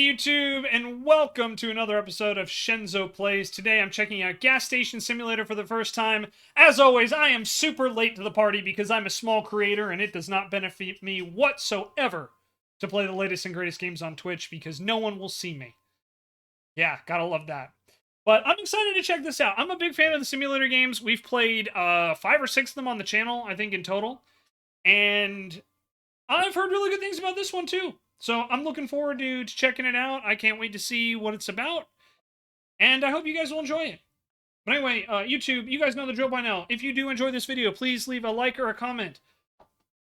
YouTube, and welcome to another episode of Shenzo Plays. Today I'm checking out Gas Station Simulator for the first time. As always, I am super late to the party because I'm a small creator and it does not benefit me whatsoever to play the latest and greatest games on Twitch because no one will see me. Yeah, gotta love that. But I'm excited to check this out. I'm a big fan of the simulator games. We've played 5 or 6 of them on the channel, I think in total. And I've heard really good things about this one too. So I'm looking forward to checking it out. I can't wait to see what it's about. And I hope you guys will enjoy it. But anyway, YouTube, you guys know the drill by now. If you do enjoy this video, please leave a like or a comment.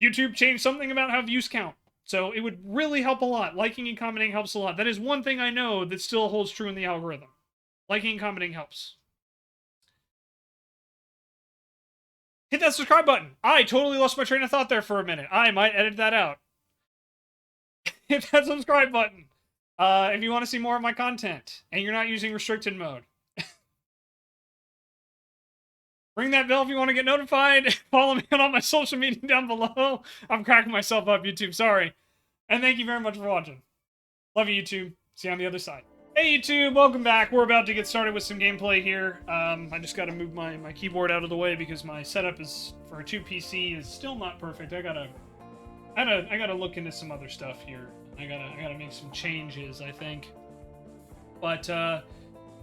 YouTube changed something about how views count. So it would really help a lot. Liking and commenting helps a lot. That is one thing I know that still holds true in the algorithm. Liking and commenting helps. Hit that subscribe button. I totally lost my train of thought there for a minute. I might edit that out. Hit that subscribe button if you want to see more of my content and you're not using restricted mode. Ring that bell if you want to get notified. Follow me on all my social media down below. I'm cracking myself up, YouTube. Sorry. And thank you very much for watching. Love you, YouTube. See you on the other side. Hey, YouTube. Welcome back. We're about to get started with some gameplay here. I just got to move my keyboard out of the way because my setup is for a 2 PC is still not perfect. I gotta look into some other stuff here. I gotta make some changes, I think. But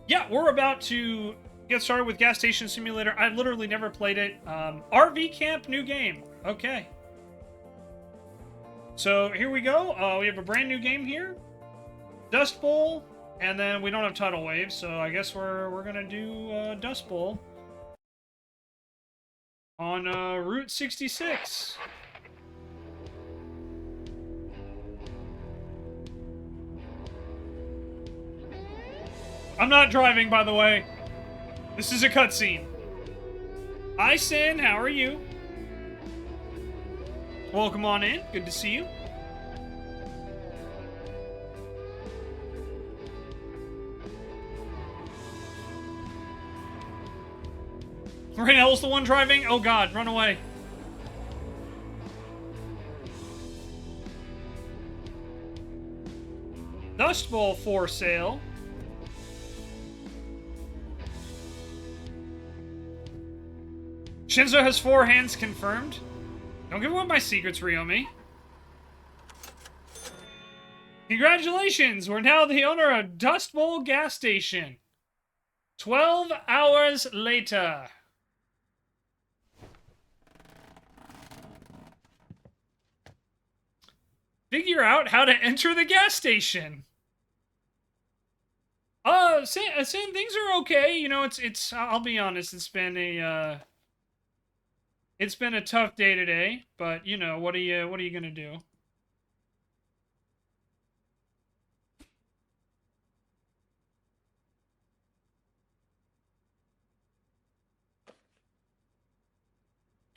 yeah, we're about to get started with Gas Station Simulator. I've literally never played it. RV Camp, new game. Okay. So here we go. We have a brand new game here. Dust Bowl, and then we don't have tidal waves, so I guess we're gonna do Dust Bowl on Route 66. I'm not driving, by the way. This is a cutscene. Hi, Sin. How are you? Welcome on in. Good to see you. Raynell's the one driving? Oh, God. Run away. Dust Bowl for sale. Shenzo has 4 hands confirmed. Don't give away my secrets, Ryomi. Congratulations! We're now the owner of Dust Bowl gas station. 12 hours later. Figure out how to enter the gas station. Saying things are okay. You know, it's. I'll be honest. It's been a tough day today, but you know, what are you gonna do?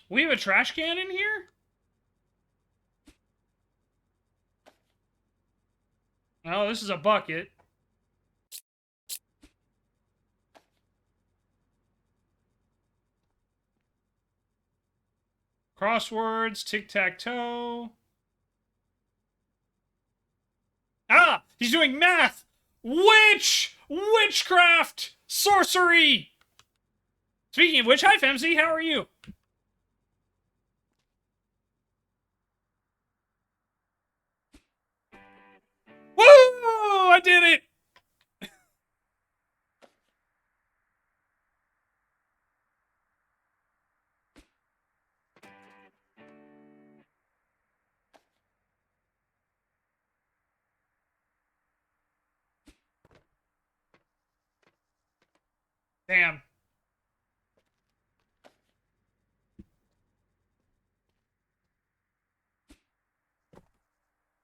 We have a trash can in here? Oh, this is a bucket. Crosswords, tic-tac-toe. Ah! He's doing math! Witchcraft! Sorcery! Speaking of which, hi, Femzy, how are you? Woo! I did it! Damn.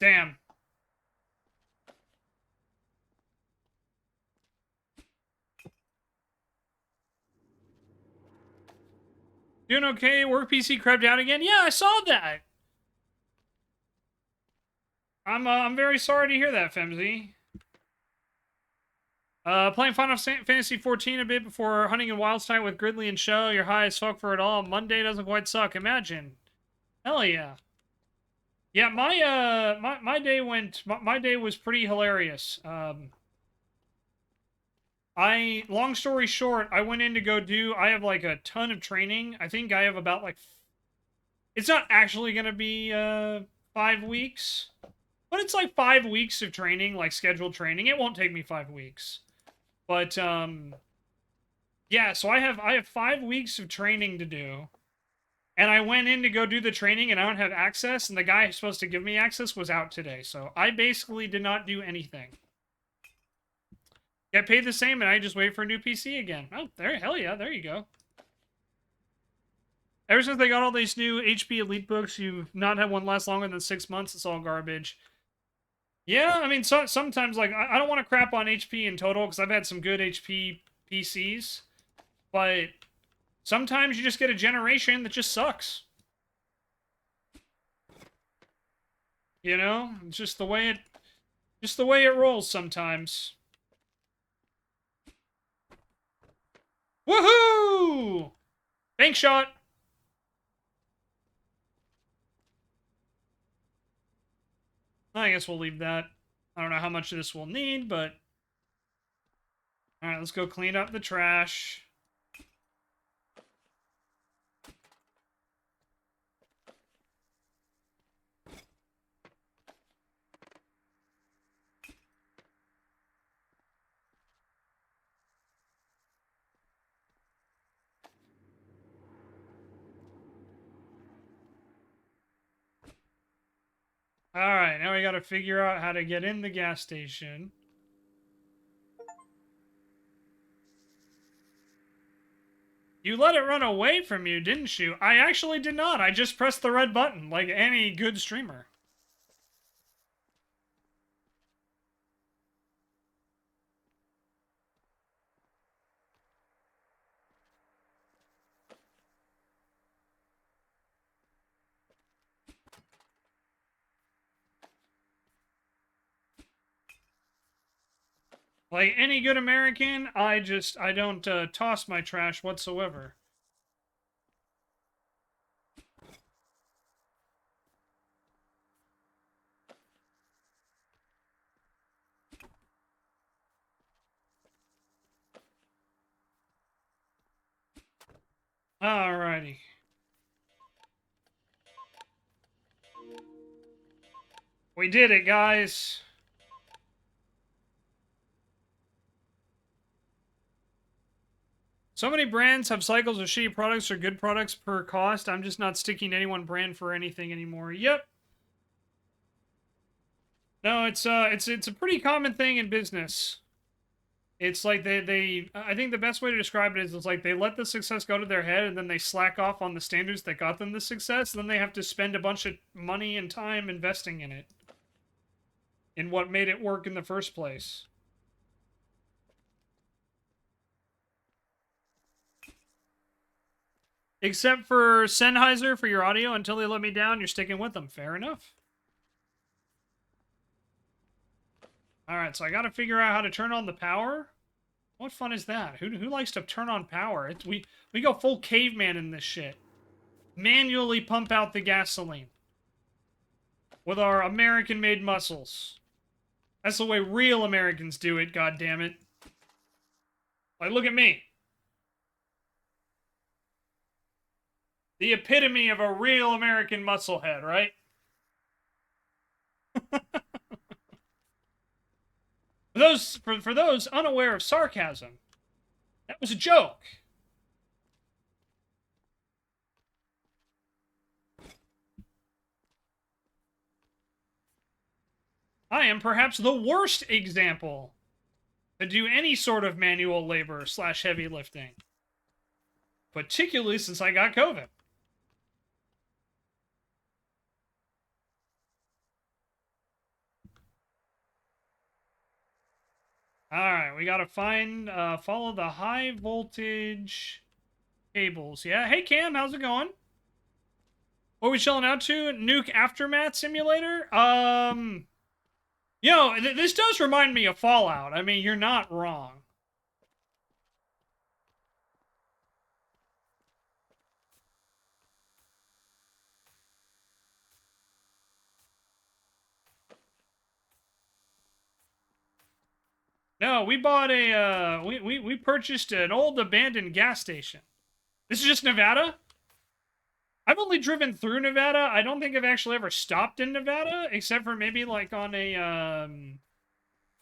Damn. Doing okay? Work PC crept out again? Yeah, I saw that. I'm very sorry to hear that, Femzy. Playing Final Fantasy 14 a bit before Hunting in Wilds tonight with Gridley and Show. You're high as fuck for it all. Monday doesn't quite suck. Imagine. Hell yeah. Yeah, my day my day was pretty hilarious. Long story short, I went in to go do. I have like a ton of training. I think I have about like. It's not actually gonna be 5 weeks, but it's like 5 weeks of training, like scheduled training. It won't take me 5 weeks, but yeah. So I have 5 weeks of training to do, and I went in to go do the training, and I don't have access, and the guy who's supposed to give me access was out today, so I basically did not do anything. Get paid the same, and I just wait for a new PC again. Oh, there, hell yeah, there you go. Ever since they got all these new HP Elite books, you've not had one last longer than 6 months. It's all garbage. Yeah, I mean, sometimes like I don't want to crap on HP in total because I've had some good HP PCs, but sometimes you just get a generation that just sucks. You know, it's just the way it rolls sometimes. Woohoo! Bank shot. I guess we'll leave that. I don't know how much of this we'll need, but all right, let's go clean up the trash. Alright, now we gotta figure out how to get in the gas station. You let it run away from you, didn't you? I actually did not. I just pressed the red button, like any good streamer. Like any good American, I don't toss my trash whatsoever. Alrighty. We did it, guys. So many brands have cycles of shitty products or good products per cost. I'm just not sticking to any one brand for anything anymore. Yep. No, it's a pretty common thing in business. It's like they I think the best way to describe it is it's like they let the success go to their head and then they slack off on the standards that got them the success, and then they have to spend a bunch of money and time investing in it. In what made it work in the first place. Except for Sennheiser for your audio, until they let me down, you're sticking with them. Fair enough. Alright, so I gotta figure out how to turn on the power. What fun is that? Who likes to turn on power? We go full caveman in this shit. Manually pump out the gasoline. With our American-made muscles. That's the way real Americans do it, goddammit. Like, look at me. The epitome of a real American musclehead, right? For those unaware of sarcasm, that was a joke. I am perhaps the worst example to do any sort of manual labor / heavy lifting. Particularly since I got COVID. Alright, we gotta follow the high voltage cables. Yeah, hey Cam, how's it going? What are we chilling out to? Nuke Aftermath Simulator? You know, this does remind me of Fallout. I mean, you're not wrong. No, we bought a, we purchased an old abandoned gas station. This is just Nevada? I've only driven through Nevada. I don't think I've actually ever stopped in Nevada, except for maybe like on a,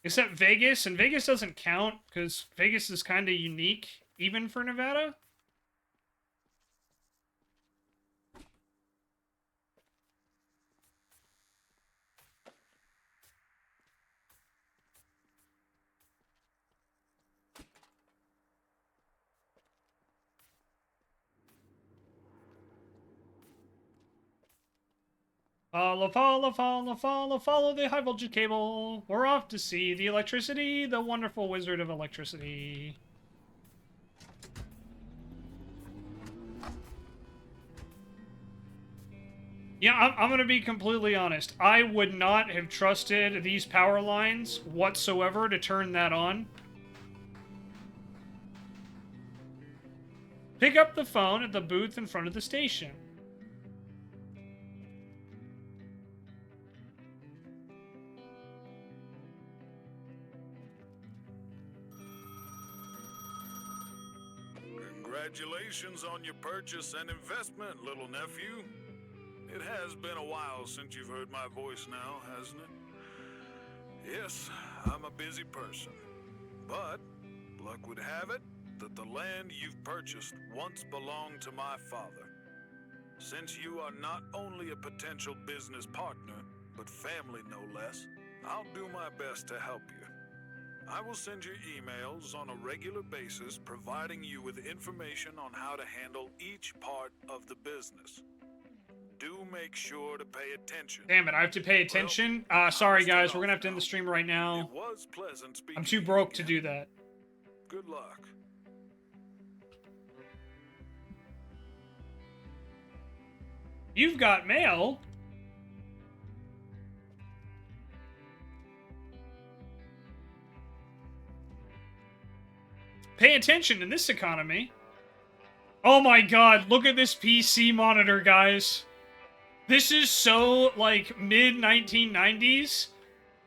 except Vegas, and Vegas doesn't count, because Vegas is kind of unique, even for Nevada. Follow the high voltage cable. We're off to see the electricity, the wonderful wizard of electricity. Yeah, I'm going to be completely honest. I would not have trusted these power lines whatsoever to turn that on. Pick up the phone at the booth in front of the station. Congratulations on your purchase and investment, little nephew. It has been a while since you've heard my voice now, hasn't it? Yes, I'm a busy person. But luck would have it that the land you've purchased once belonged to my father. Since you are not only a potential business partner, but family no less, I'll do my best to help you. I will send you emails on a regular basis providing you with information on how to handle each part of the business. Do make sure to pay attention. Damn it, I have to pay attention? Sorry guys, we're gonna have to end the stream right now. It was pleasant speaking. I'm too broke to do that. Good luck. You've got mail? Pay attention in this economy. Oh my god, look at this PC monitor, guys. This is so, like, mid-1990s.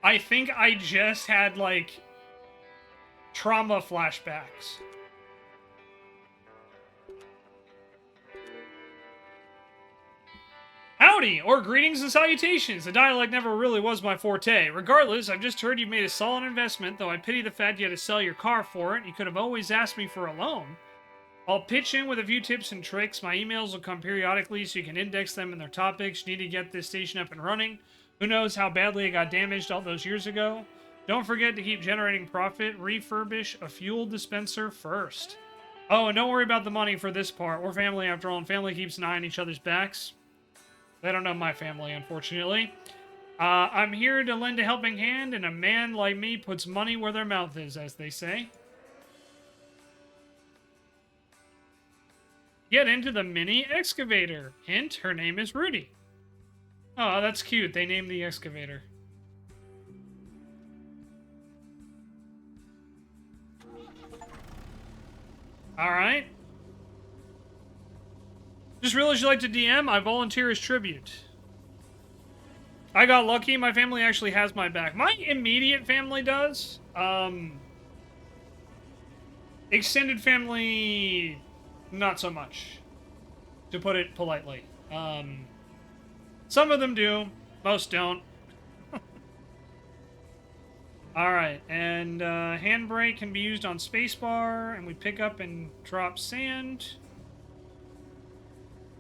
I think I just had, like, trauma flashbacks. Howdy, or greetings and salutations. The dialect never really was my forte. Regardless, I've just heard you've made a solid investment, though I pity the fact you had to sell your car for it. You could have always asked me for a loan. I'll pitch in with a few tips and tricks. My emails will come periodically so you can index them in their topics. You need to get this station up and running. Who knows how badly it got damaged all those years ago? Don't forget to keep generating profit. Refurbish a fuel dispenser first. Oh, and don't worry about the money for this part. We're family after all, and family keeps an eye on each other's backs. They don't know my family, unfortunately. I'm here to lend a helping hand, and a man like me puts money where their mouth is, as they say. Get into the mini excavator. Hint, her name is Rudy. Oh, that's cute. They named the excavator. Alright. Just realized you like to DM. I volunteer as tribute. I got lucky. My family actually has my back. My immediate family does. Extended family, not so much, to put it politely. Some of them do. Most don't. Alright, and handbrake can be used on spacebar, and we pick up and drop sand.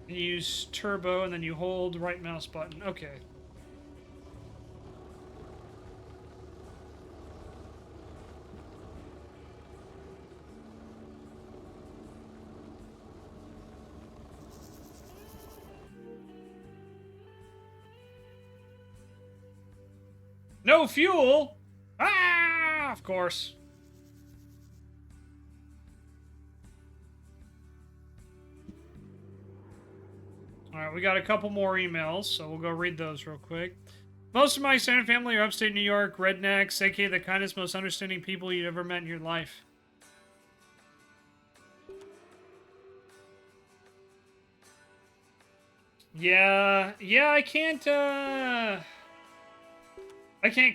You use turbo, and then you hold right mouse button. Okay. No fuel? Ah, of course. Alright, we got a couple more emails, so we'll go read those real quick. Most of my extended family are upstate New York, rednecks, aka the kindest, most understanding people you've ever met in your life. Yeah, I can't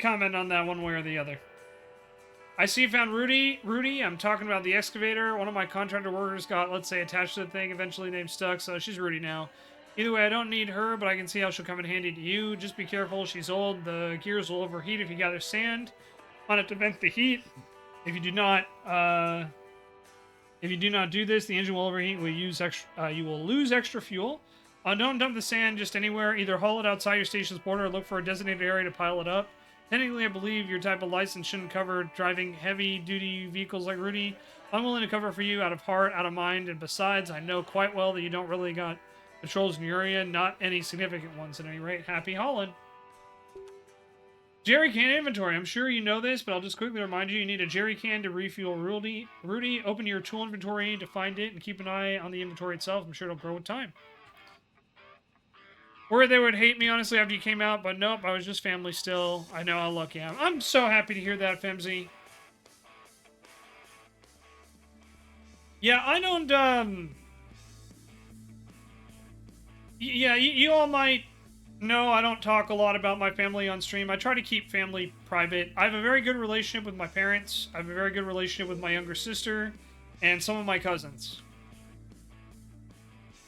comment on that one way or the other. I see you found Rudy. Rudy, I'm talking about the excavator. One of my contractor workers got, let's say, attached to the thing, eventually named Stuck, so she's Rudy now. Either way, I don't need her, but I can see how she'll come in handy to you. Just be careful, she's old. The gears will overheat if you gather sand on it to vent the heat. If you do not, do this, the engine will overheat. You will lose extra fuel. Don't dump the sand just anywhere. Either haul it outside your station's border or look for a designated area to pile it up. Technically, I believe your type of license shouldn't cover driving heavy-duty vehicles like Rudy. I'm willing to cover for you out of heart, out of mind, and besides, I know quite well that you don't really got patrols in your area, not any significant ones at any rate. Happy hauling. Jerry can inventory. I'm sure you know this, but I'll just quickly remind you, you need a jerry can to refuel Rudy. Rudy, open your tool inventory to find it and keep an eye on the inventory itself. I'm sure it'll grow with time. Worried they would hate me, honestly, after you came out, but nope, I was just family still. I know how lucky I am. I'm so happy to hear that, Femzy. Yeah, I don't, yeah, you all might know I don't talk a lot about my family on stream. I try to keep family private. I have a very good relationship with my parents. I have a very good relationship with my younger sister and some of my cousins.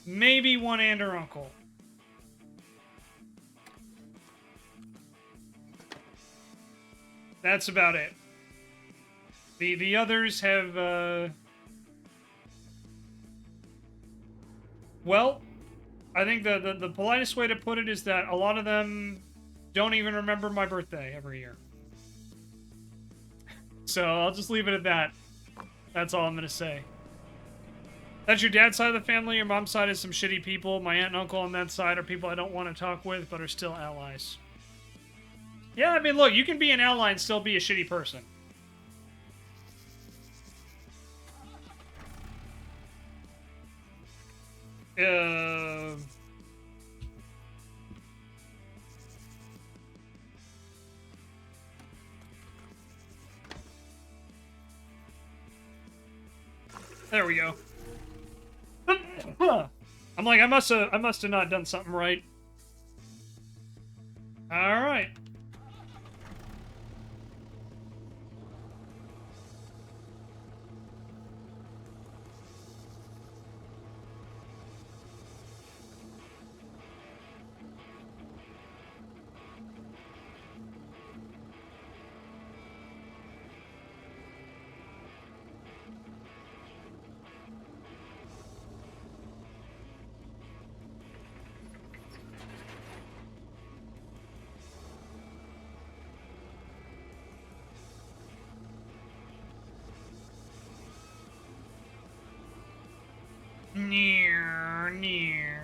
Maybe one aunt or uncle. That's about it. The others have, well, I think the politest way to put it is that a lot of them don't even remember my birthday every year. So I'll just leave it at that. That's all I'm going to say. That's your dad's side of the family. Your mom's side is some shitty people. My aunt and uncle on that side are people I don't want to talk with, but are still allies. Yeah, I mean, look, you can be an ally and still be a shitty person. There we go. I'm like, I must have not done something right. All right. Near, near.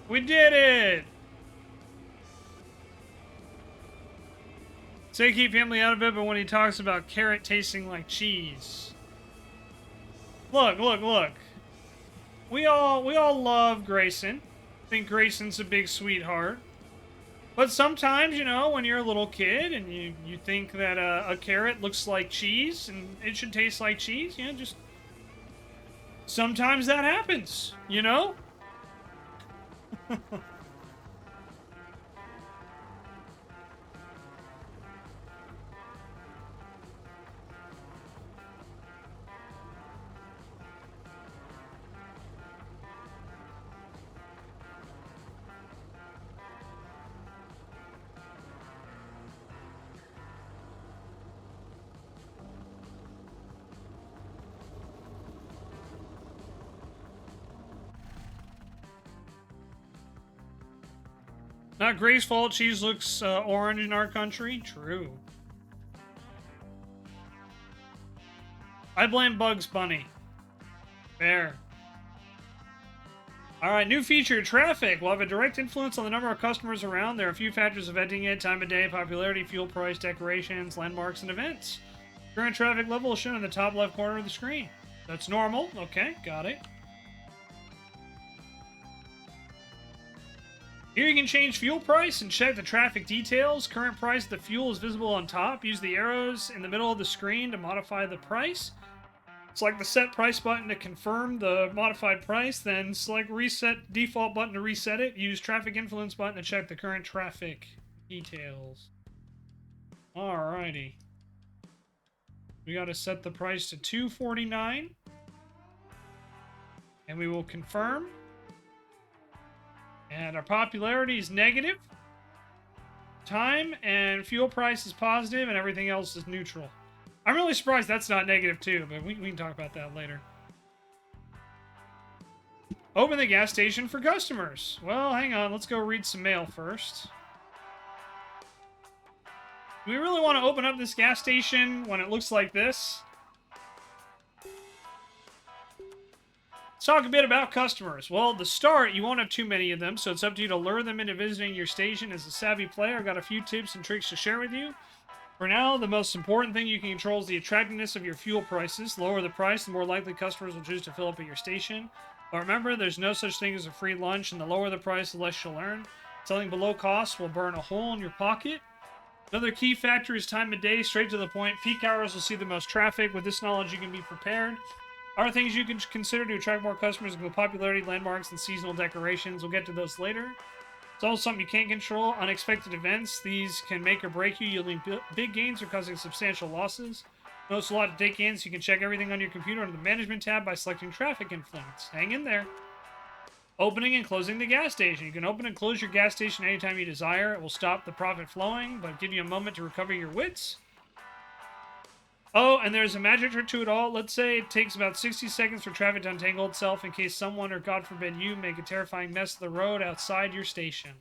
We did it! Say keep family out of it, but when he talks about carrot tasting like cheese. Look, look, look. We all love Grayson. Think Grayson's a big sweetheart. But sometimes, you know, when you're a little kid and you think that a carrot looks like cheese and it should taste like cheese, you know, just... Sometimes that happens, you know? Not Gray's fault cheese looks orange in our country. True. I blame Bugs Bunny. Fair. Alright, new feature, traffic. Will have a direct influence on the number of customers around. There are a few factors affecting it: time of day, popularity, fuel price, decorations, landmarks, and events. Current traffic level is shown in the top left corner of the screen. That's normal. Okay, got it. Here you can change fuel price and check the traffic details. Current price of the fuel is visible on top. Use the arrows in the middle of the screen to modify the price. Select the set price button to confirm the modified price, then select reset default button to reset it. Use traffic influence button to check the current traffic details. Alrighty. We gotta set the price to $2.49. And we will confirm. And our popularity is negative. Time and fuel price is positive, and everything else is neutral. I'm really surprised that's not negative too, but we can talk about that later. Open the gas station for customers. Well, hang on. Let's go read some mail first. Do we really want to open up this gas station when it looks like this? Let's talk a bit about customers. Well, at the start, you won't have too many of them, so it's up to you to lure them into visiting your station. As a savvy player, I've got a few tips and tricks to share with you. For now, the most important thing you can control is the attractiveness of your fuel prices. Lower the price, the more likely customers will choose to fill up at your station. But remember, there's no such thing as a free lunch, and the lower the price, the less you'll earn. Selling below cost will burn a hole in your pocket. Another key factor is time of day, straight to the point. Peak hours will see the most traffic. With this knowledge, you can be prepared. Other things you can consider to attract more customers include popularity, landmarks, and seasonal decorations. We'll get to those later. It's also something you can't control. Unexpected events. These can make or break you, yielding big gains or causing substantial losses. Notice a lot to take in, so you can check everything on your computer under the Management tab by selecting Traffic Influence. Hang in there. Opening and closing the gas station. You can open and close your gas station anytime you desire. It will stop the profit flowing, but give you a moment to recover your wits. Oh, and there's a magic trick to it all. Let's say it takes about 60 seconds for traffic to untangle itself in case someone, or God forbid you, make a terrifying mess of the road outside your station.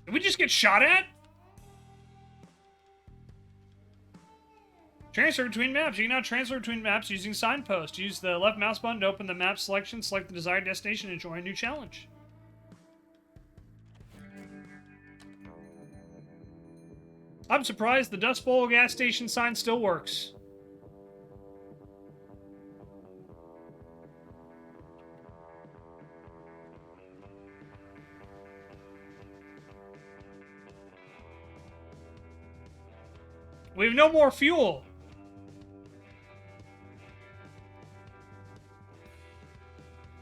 Did we just get shot at? Transfer between maps. You can now transfer between maps using signposts. Use the left mouse button to open the map selection, select the desired destination, and join a new challenge. I'm surprised the Dust Bowl gas station sign still works. We have no more fuel.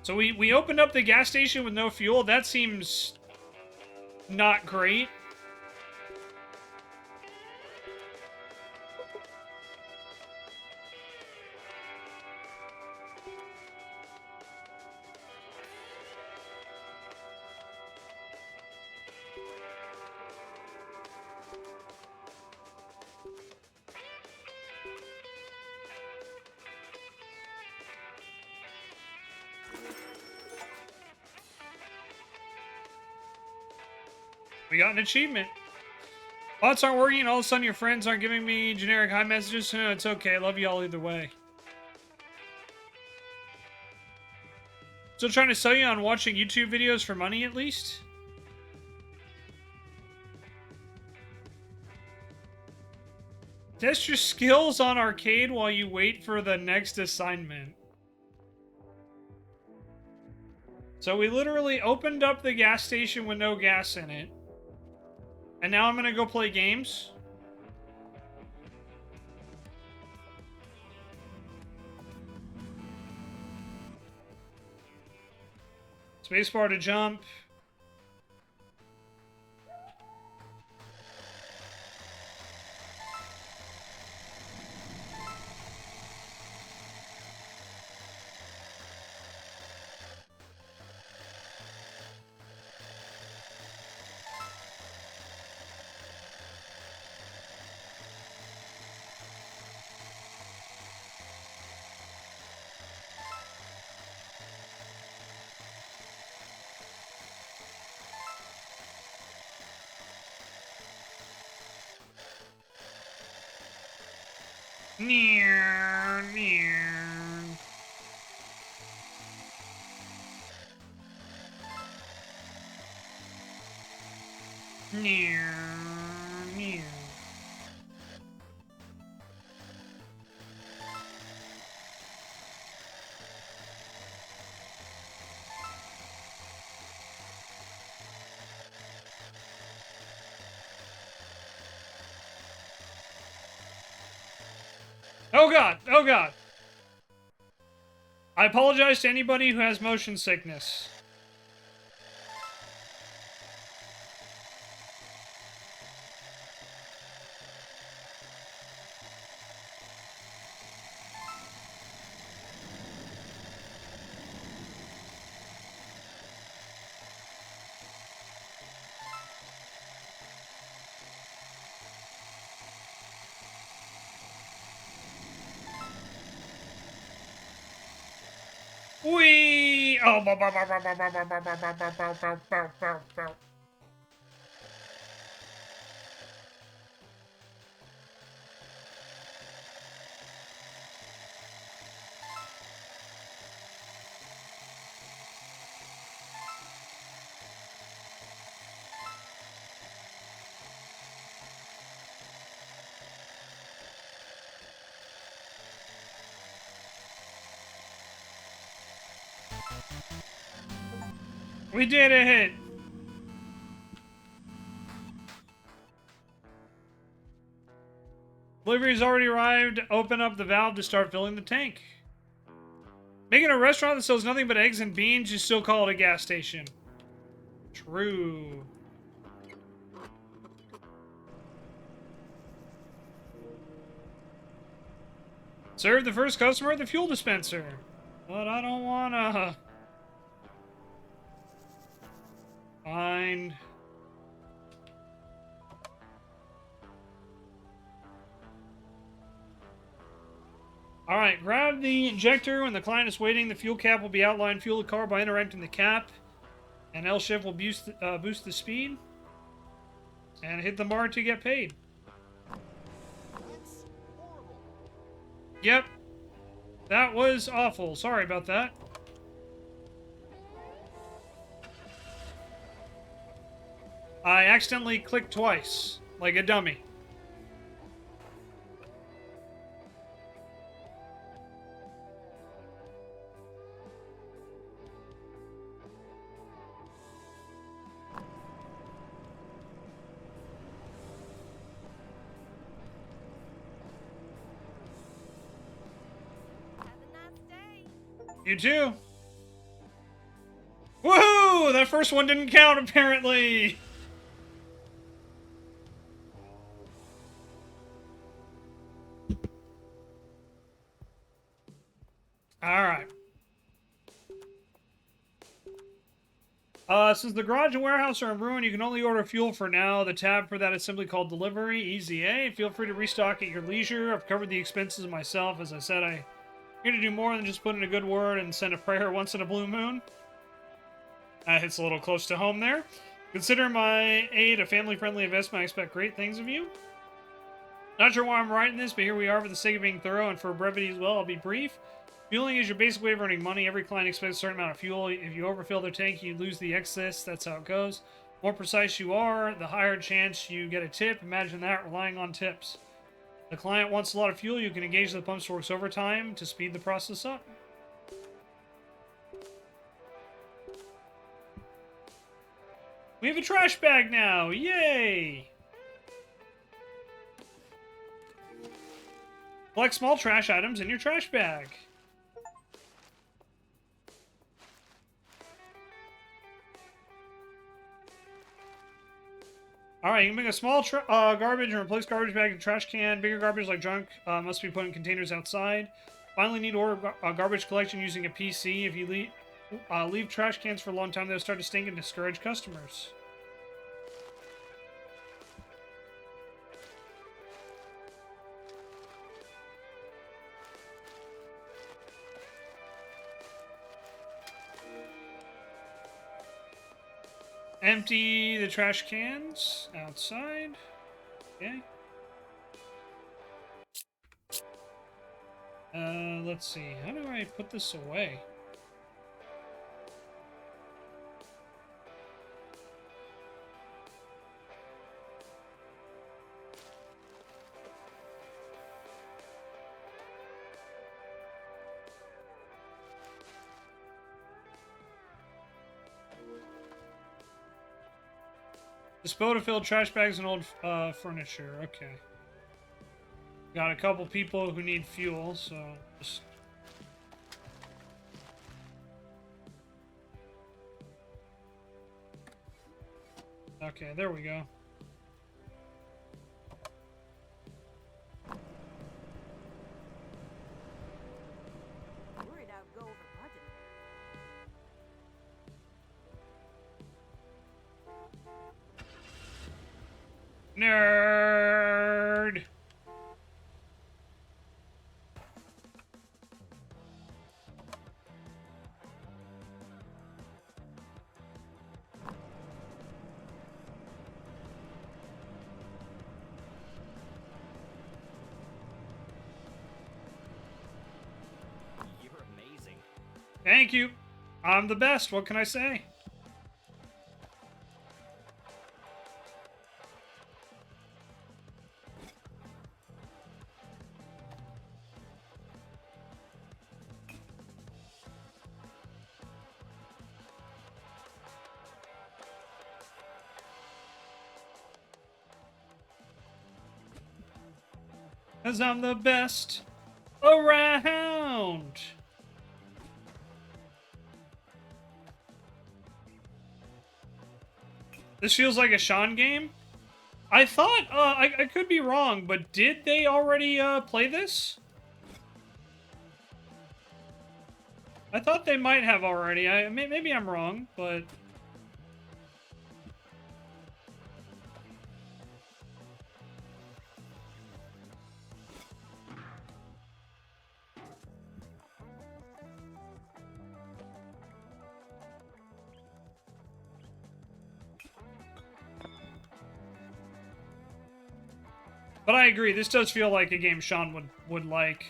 So we opened up the gas station with no fuel. That seems not great. We got an achievement. Bots aren't working, and all of a sudden your friends aren't giving me generic hi messages. No, it's okay. I love you all either way. Still trying to sell you on watching YouTube videos for money, at least? Test your skills on arcade while you wait for the next assignment. So we literally opened up the gas station with no gas in it. And now I'm gonna go play games. Spacebar to jump. Near, near. Near, near. Oh god! Oh god! I apologize to anybody who has motion sickness. Whee! Oh, we did a hit. Delivery's already arrived. Open up the valve to start filling the tank. Making a restaurant that sells nothing but eggs and beans, you still call it a gas station. True. Serve the first customer at the fuel dispenser. But I don't wanna. Fine. Alright, grab the injector. When the client is waiting, the fuel cap will be outlined. Fuel the car by interacting the cap. And L shift will boost the speed. And hit the mark to get paid. Yep. That was awful. Sorry about that. I accidentally clicked twice. Like a dummy. You too. Woohoo! That first one didn't count, apparently. Alright. Since the garage and warehouse are in ruin, you can only order fuel for now. The tab for that is simply called Delivery. Easy, eh? Feel free to restock at your leisure. I've covered the expenses myself. As I said, I'm here to do more than just put in a good word and send a prayer once in a blue moon. That hits a little close to home there. Consider my aid a family-friendly investment. I expect great things of you. Not sure why I'm writing this, but here we are for the sake of being thorough and for brevity as well. I'll be brief. Fueling is your basic way of earning money. Every client expects a certain amount of fuel. If you overfill their tank, you lose the excess. That's how it goes. The more precise you are, the higher chance you get a tip. Imagine that, relying on tips. The client wants a lot of fuel. You can engage the pumps to work overtime to speed the process up. We have a trash bag now! Yay! Collect small trash items in your trash bag. Alright, you can make a small garbage and replace garbage bag in trash can. Bigger garbage like junk must be put in containers outside. Finally, need to order garbage collection using a PC. If you leave trash cans for a long time, they'll start to stink and discourage customers. Empty the trash cans outside. Okay. Let's see. How do I put this away? Dispose of filled trash bags and old furniture. Okay. Got a couple people who need fuel, so just... Okay, there we go. Worried I'd go over budget. Nerd! You're amazing. Thank you. I'm the best. What can I say? Cause I'm the best around. This feels like a Sean game. I thought, I could be wrong, but did they already play this? I thought they might have already. Maybe I'm wrong, but... But I agree, this does feel like a game Sean would like.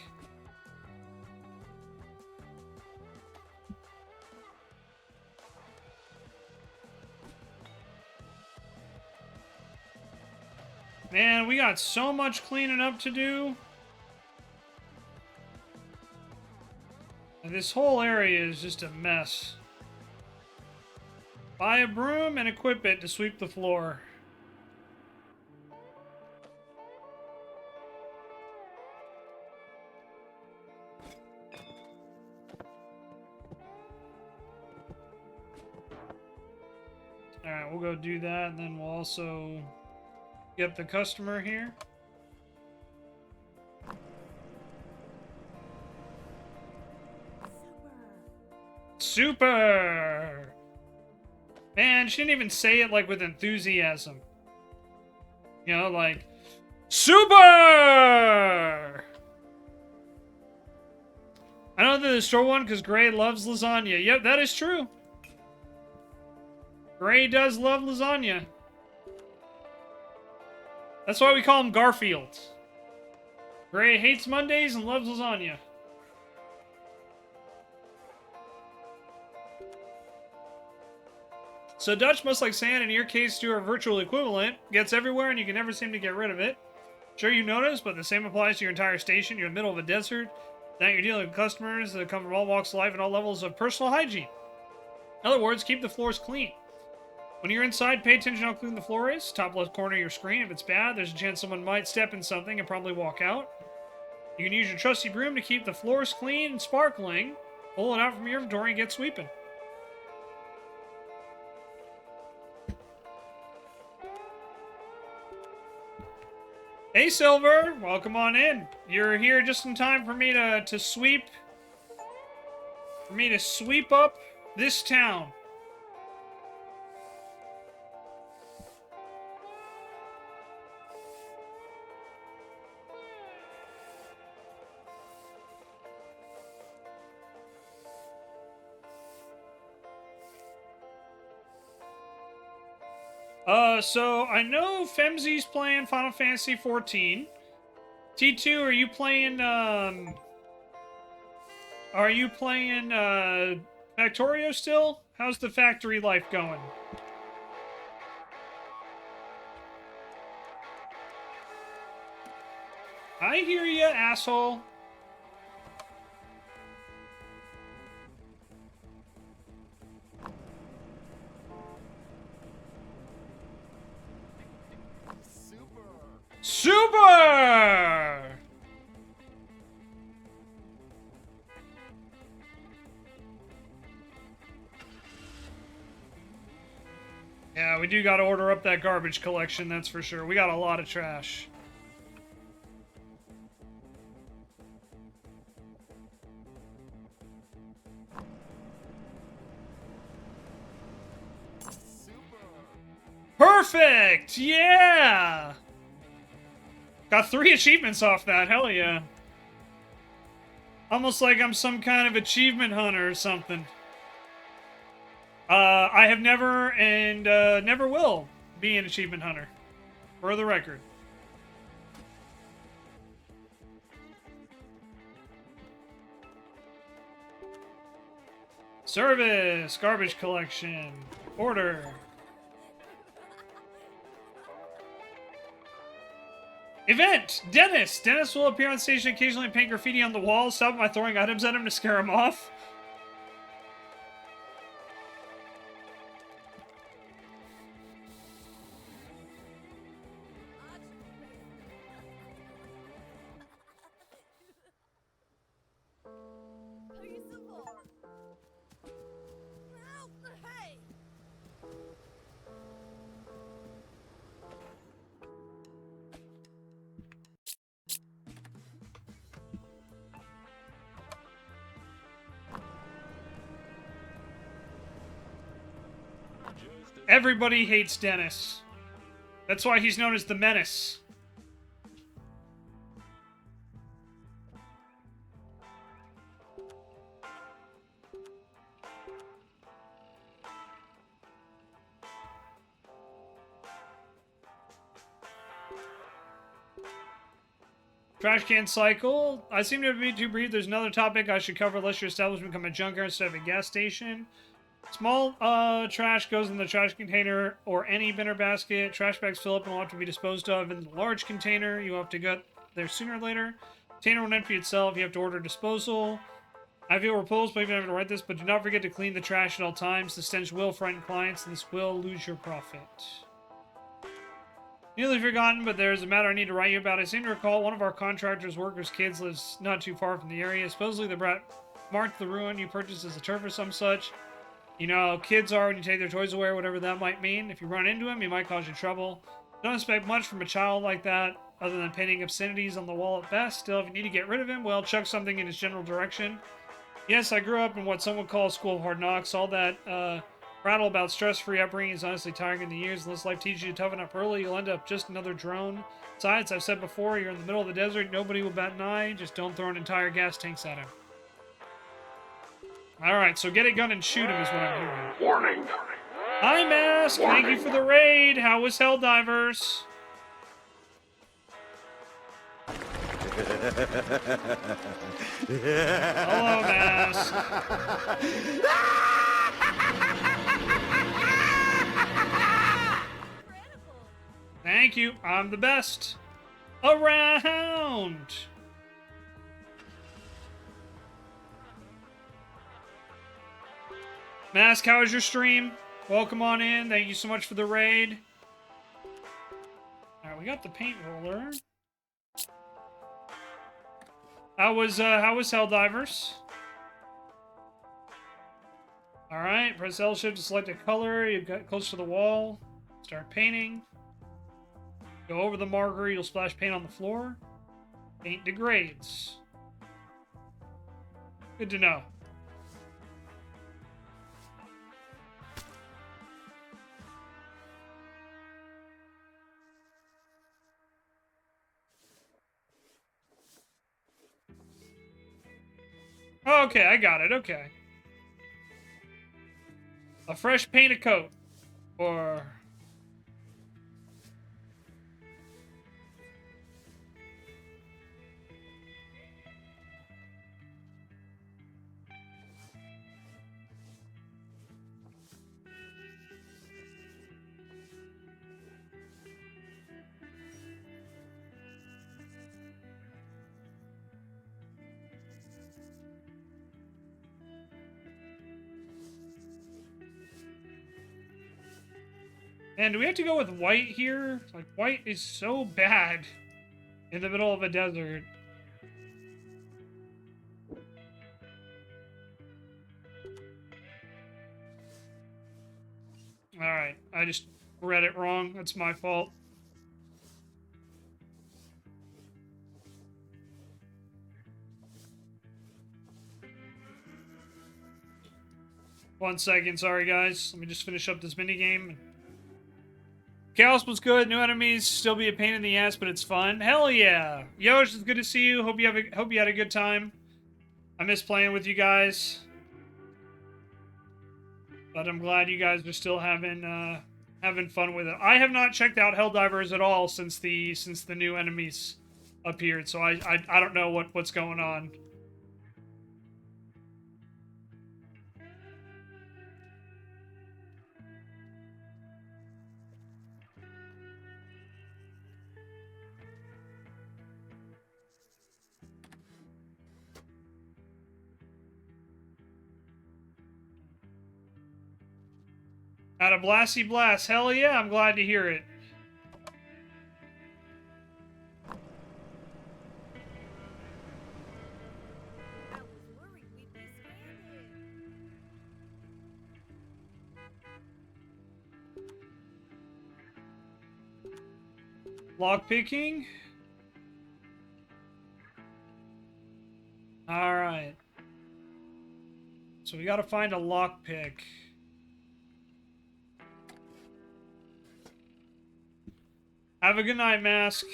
Man, we got so much cleaning up to do. And this whole area is just a mess. Buy a broom and equip it to sweep the floor. Alright, we'll go do that, and then we'll also get the customer here. Super! Man, she didn't even say it, like, with enthusiasm. You know, like, super! I know they're the store one because Gray loves lasagna. Yep, that is true. Gray does love lasagna. That's why we call him Garfield. Gray hates Mondays and loves lasagna. So Dutch, much like sand, in your case to our virtual equivalent, gets everywhere and you can never seem to get rid of it. Sure, you notice, but the same applies to your entire station. You're in the middle of a desert. Now you're dealing with customers that come from all walks of life and all levels of personal hygiene. In other words, keep the floors clean. When you're inside, pay attention to how clean the floor is. Top left corner of your screen. If it's bad, there's a chance someone might step in something and probably walk out. You can use your trusty broom to keep the floors clean and sparkling. Pull it out from your inventory and get sweeping. Hey, Silver! Welcome on in. You're here just in time for me to sweep... For me to sweep up this town. So I know Femzi's playing Final Fantasy 14. T2, are you playing, Factorio still? How's the factory life going? I hear ya, asshole. Super! Yeah, we do gotta order up that garbage collection, that's for sure. We got a lot of trash. Perfect! Yeah! Got 3 achievements off that, hell yeah. Almost like I'm some kind of achievement hunter or something. I have never and never will be an achievement hunter. For the record. Service! Garbage collection. Order. Event! Dennis! Dennis will appear on station occasionally and paint graffiti on the walls. Stop by throwing items at him to scare him off. Hey! Everybody hates Dennis. That's why he's known as the Menace. Trash can cycle. I seem to be too brief. There's another topic I should cover unless your establishment become a junkyard instead of a gas station. Small trash goes in the trash container or any bin or basket. Trash bags fill up and will have to be disposed of in the large container. You have to get there sooner or later. Container won't empty itself. You have to order disposal. I feel repulsed by even having to write this, but do not forget to clean the trash at all times. The stench will frighten clients, and this will lose your profit. Nearly forgotten, but there's a matter I need to write you about. I seem to recall one of our contractors' workers' kids lives not too far from the area. Supposedly the brat marked the ruin you purchased as a turf or some such. You know how kids are when you take their toys away or whatever that might mean. If you run into him, he might cause you trouble. Don't expect much from a child like that, other than painting obscenities on the wall at best. Still, if you need to get rid of him, well, chuck something in his general direction. Yes, I grew up in what some would call a school of hard knocks. All that rattle about stress-free upbringing is honestly tiring in the years. Unless life teaches you to toughen up early, you'll end up just another drone. Besides, I've said before, you're in the middle of the desert, nobody will bat an eye. Just don't throw an entire gas tanks at him. Alright, so get a gun and shoot him is what I'm hearing. Warning. Hi, Mask! Thank you for the raid! How was Helldivers? Hello, Mask. Thank you. I'm the best. Around. Mask, how was your stream? Welcome on in. Thank you so much for the raid. Alright, we got the paint roller. How was Helldivers? Alright, press L shift to select a color. You get close to the wall. Start painting. Go over the marker, you'll splash paint on the floor. Paint degrades. Good to know. Okay, I got it. Okay. A fresh painted coat. Or... And do we have to go with white here? Like, white is so bad in the middle of a desert. Alright, I just read it wrong. That's my fault. One second, sorry guys. Let me just finish up this minigame. Chaos was good. New enemies still be a pain in the ass, but it's fun. Hell yeah! Yosh, it's good to see you. Hope you had a good time. I miss playing with you guys, but I'm glad you guys are still having fun with it. I have not checked out Helldivers at all since the new enemies appeared, so I don't know what's going on. At a blasty blast. Hell yeah, I'm glad to hear it. I was worried we'd be stranded. Lockpicking? Alright. So we gotta find a lockpick. Have a good night, Mask.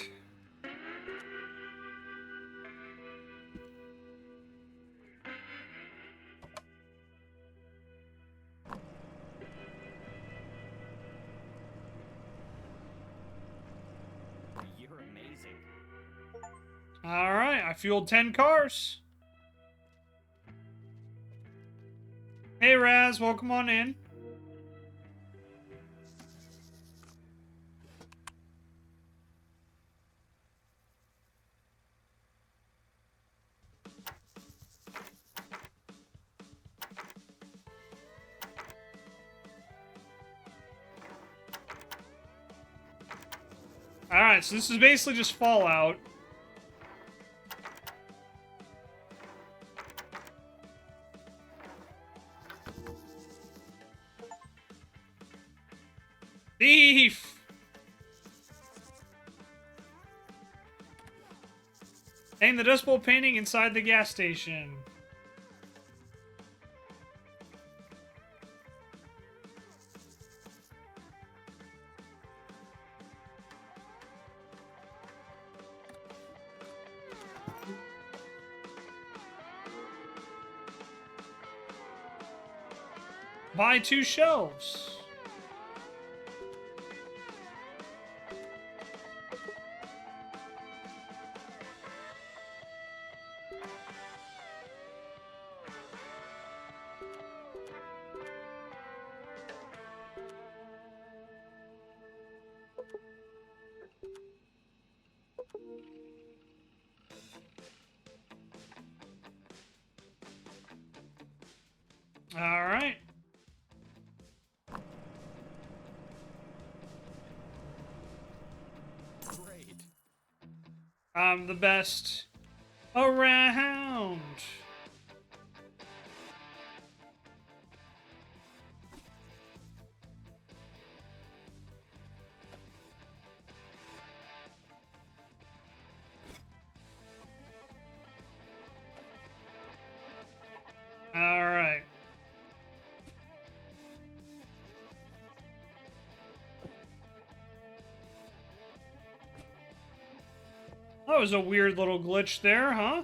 You're amazing. Alright, I fueled 10 cars. Hey Raz, welcome on in. Alright, so this is basically just Fallout. Thief! Hang the Dust Bowl painting inside the gas station. Buy 2 shelves. All right. Great. I'm the best around. All right. That was a weird little glitch there, huh?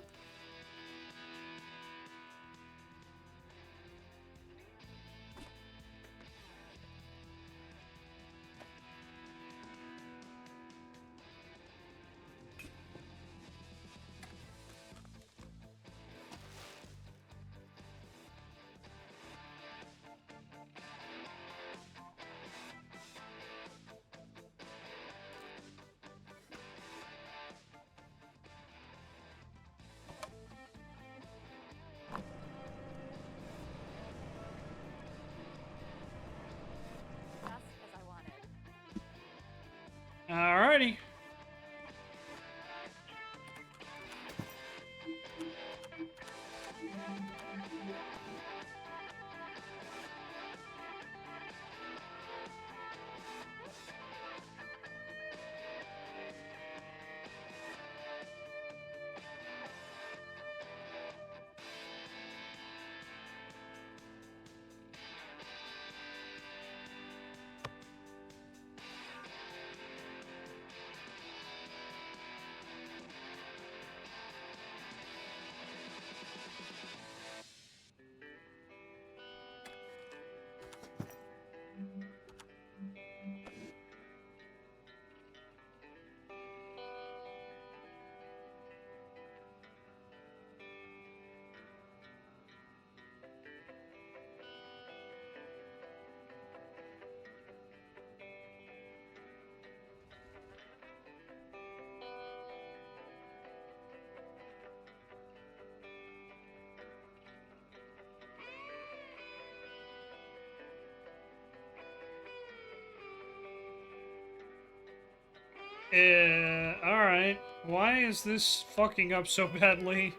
Alright. Why is this fucking up so badly?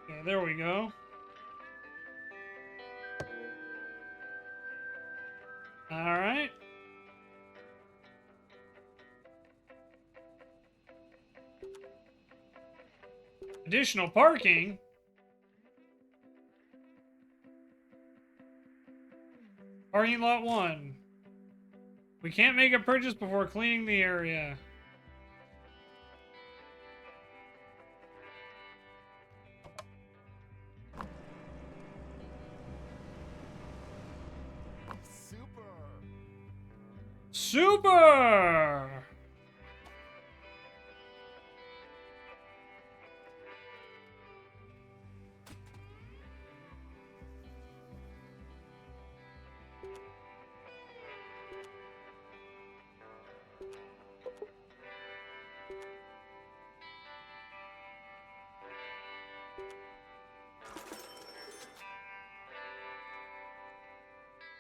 Okay, there we go. Alright. Additional parking? Parking lot 1. We can't make a purchase before cleaning the area. Super!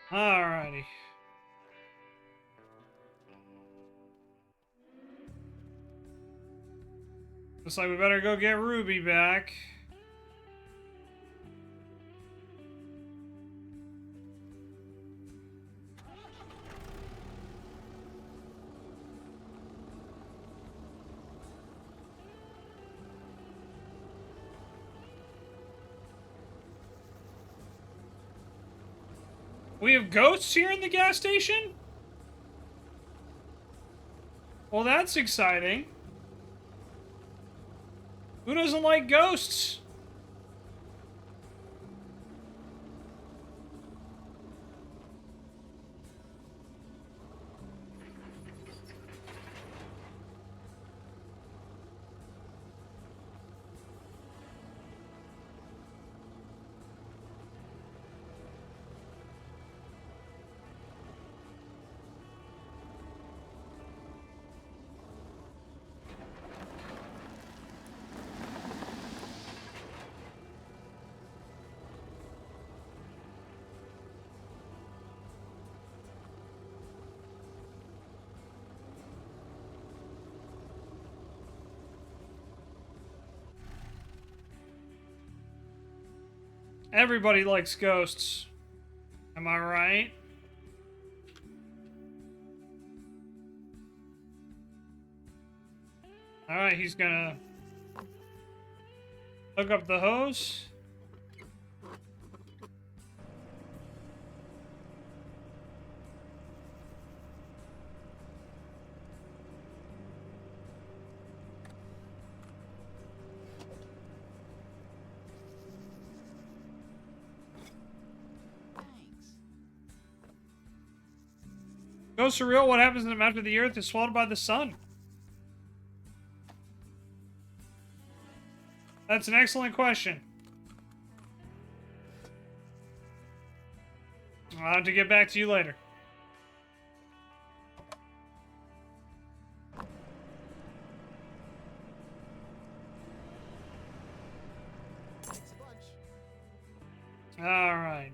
Alrighty. Looks like we better go get Ruby back. We have ghosts here in the gas station? Well, that's exciting. Who doesn't like ghosts? Everybody likes ghosts. Am I right? Alright, he's gonna hook up the hose. Ghosts are real. What happens to them after the earth is swallowed by the sun? That's an excellent question. I'll have to get back to you later. Alright.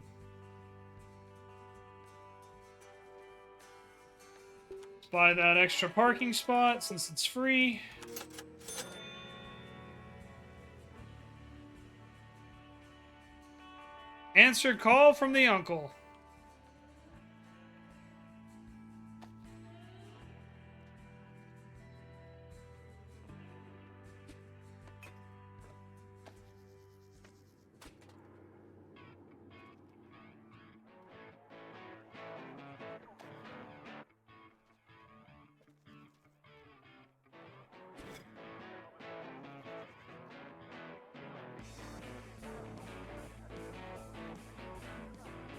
Let's buy that extra parking spot since it's free. Answer call from the uncle.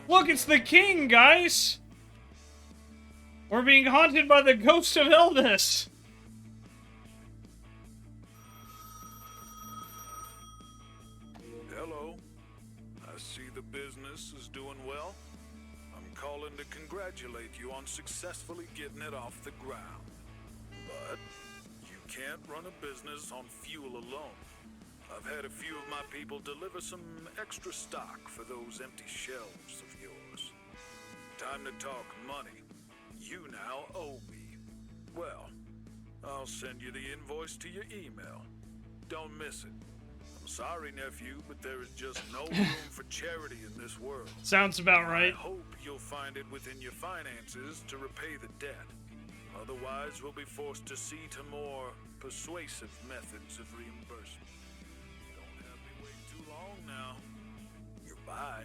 Look, it's the king, guys! We're being haunted by the ghost of Elvis! Hello. I see the business is doing well. I'm calling to congratulate you on successfully getting it off the ground. But you can't run a business on fuel alone. I've had a few of my people deliver some extra stock for those empty shelves of yours. Time to talk money. You now owe me. Well, I'll send you the invoice to your email. Don't miss it. I'm sorry, nephew, but there is just no room for charity in this world. Sounds about right. I hope you'll find it within your finances to repay the debt. Otherwise, we'll be forced to see to more persuasive methods of reimbursement. Don't have me wait too long now. Goodbye.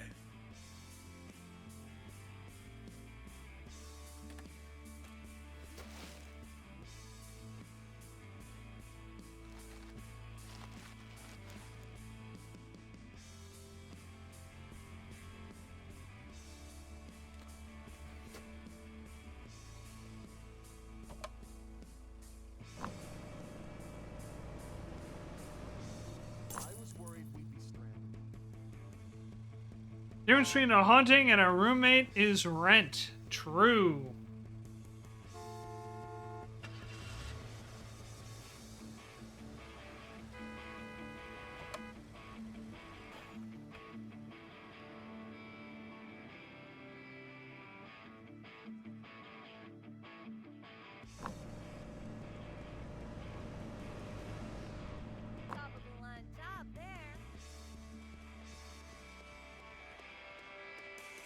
Difference between a haunting and a roommate is rent. True. Top of the line job there.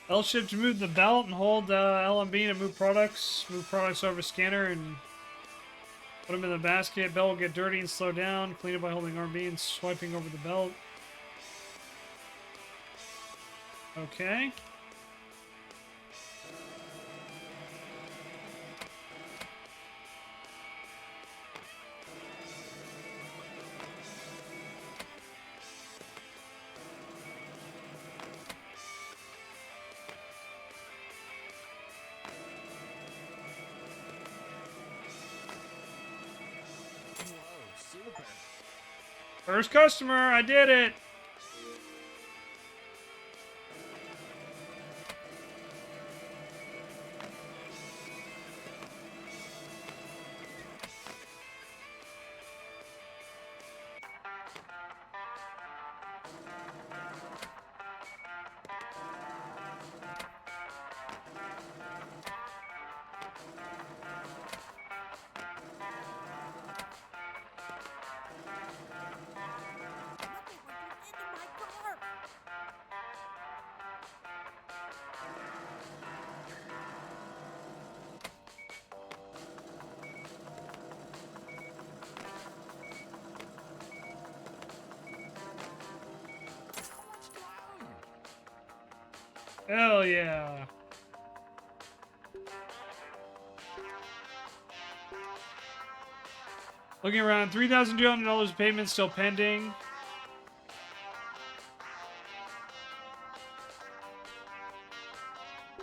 L shift to move the belt and hold LMB to move products. Move products over scanner and put them in the basket. Belt will get dirty and slow down. Clean it by holding RB and swiping over the belt. Okay. Whoa, super. First customer, I did it. Look at what you did to my car. Hell yeah. Looking around, $3,200 payment still pending.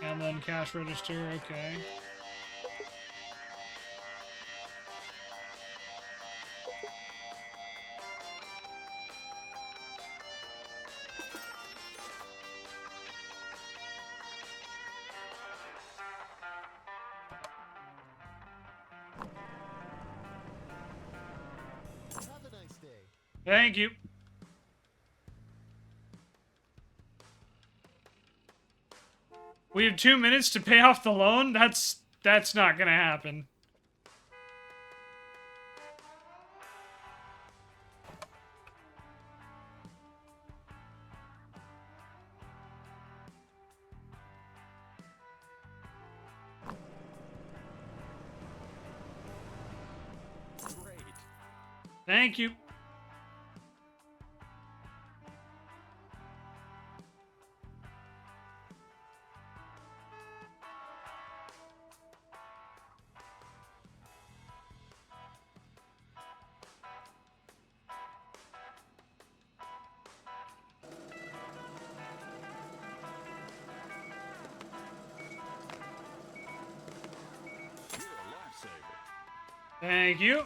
And then cash register, okay. Have a nice day. Thank you. We have 2 minutes to pay off the loan? That's not gonna happen. Great. Thank you. You're a lifesaver. Thank you.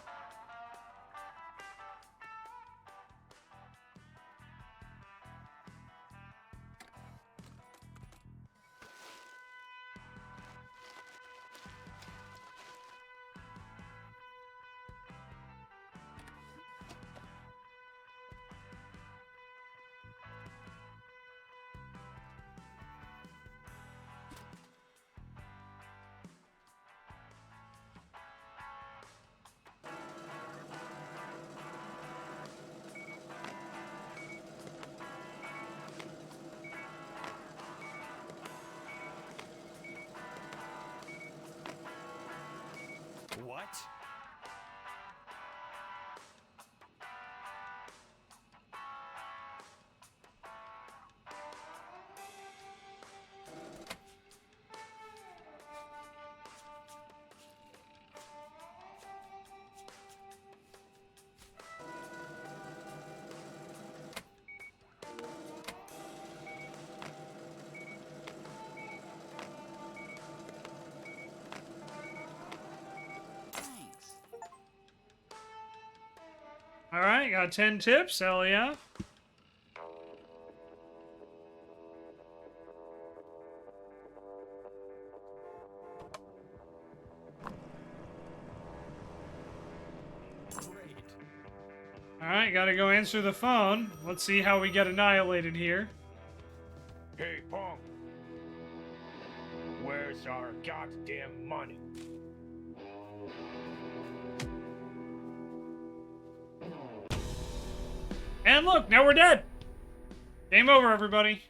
What? Thanks. Alright, got 10 tips. Hell yeah. Great. Alright, gotta go answer the phone. Let's see how we get annihilated here. Hey, punk. Where's our goddamn money? And look, now we're dead. Game over, everybody.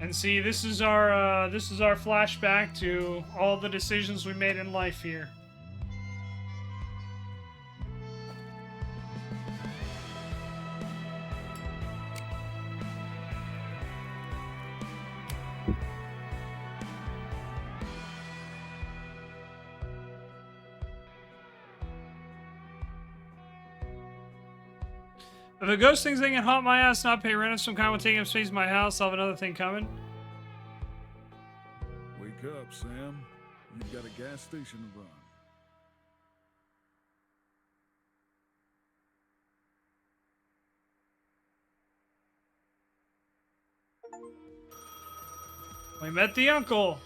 And see, this is our flashback to all the decisions we made in life here. If a ghost thinks they can haunt my ass, not pay rent of some kind, will take up space in my house, I'll have another thing coming. Wake up, Sam. You've got a gas station to run. We met the uncle.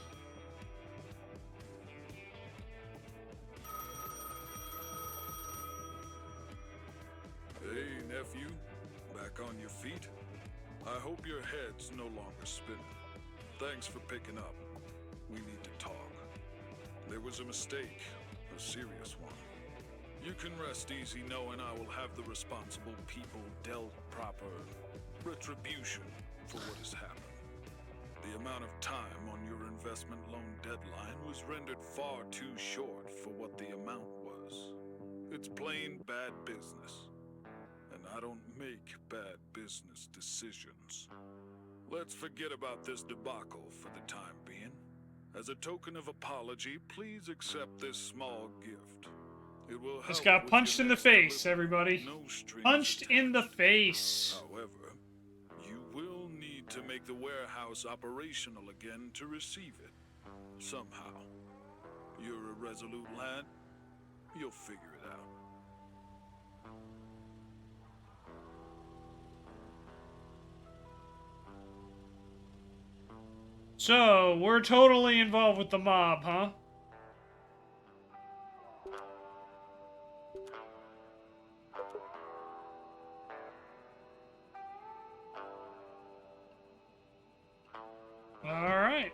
Hey, nephew. Back on your feet? I hope your head's no longer spinning. Thanks for picking up. We need to talk. There was a mistake, a serious one. You can rest easy knowing I will have the responsible people dealt proper retribution for what has happened. The amount of time on your investment loan deadline was rendered far too short for what the amount was. It's plain bad business. And I don't make bad business decisions. Let's forget about this debacle for the time being. As a token of apology, please accept this small gift. It will help. Just got with punched your in the next face, delivery. everybody. No strings Punched in the attached. face. However, you will need to make the warehouse operational again to receive it. Somehow. You're a resolute lad. You'll figure it out. So, we're totally involved with the mob, huh? Alright.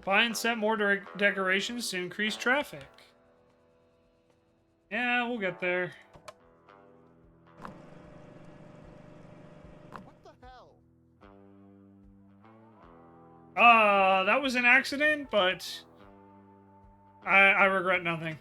Buy and set more decorations to increase traffic. Yeah, we'll get there. What the hell? That was an accident, but I regret nothing.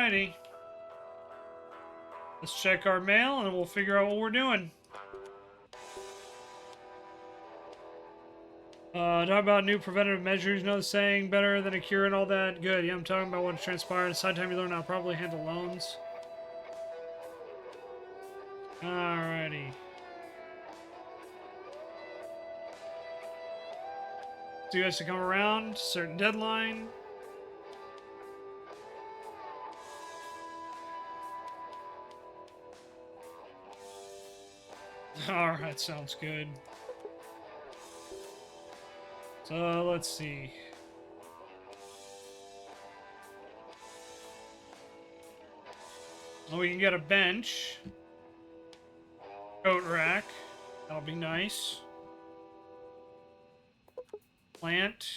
Alrighty. Let's check our mail and we'll figure out what we're doing. Talk about new preventative measures. You know the saying, better than a cure and all that. Good. Yeah, I'm talking about what transpired. It's time you learn how to properly handle loans. Alrighty. So you guys to come around. Certain deadline. Alright, sounds good. So, let's see. Well, we can get a bench. Coat rack. That'll be nice. Plant.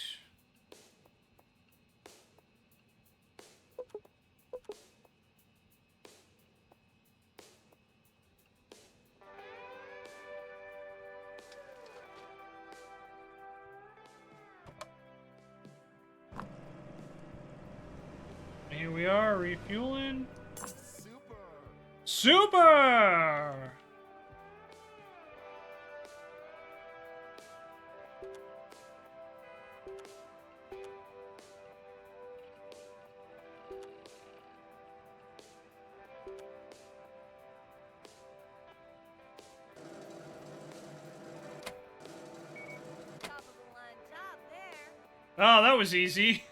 Here we are, refueling. Super. Super! Top of the line job there. Oh, that was easy.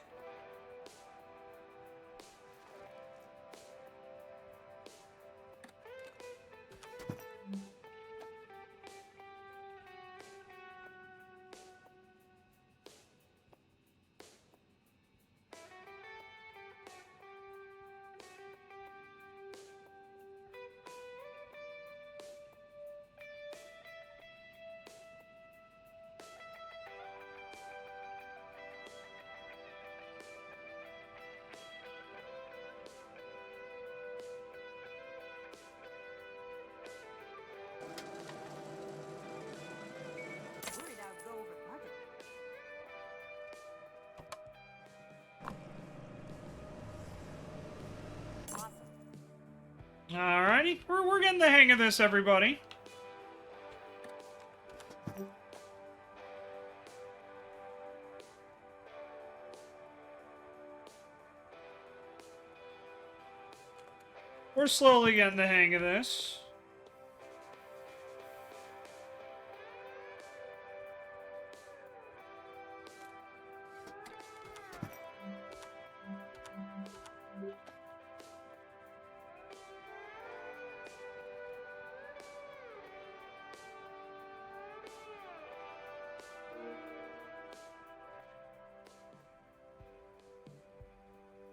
Worried I would go over budget. Awesome. Alrighty, we're getting the hang of this, everybody. We're slowly getting the hang of this.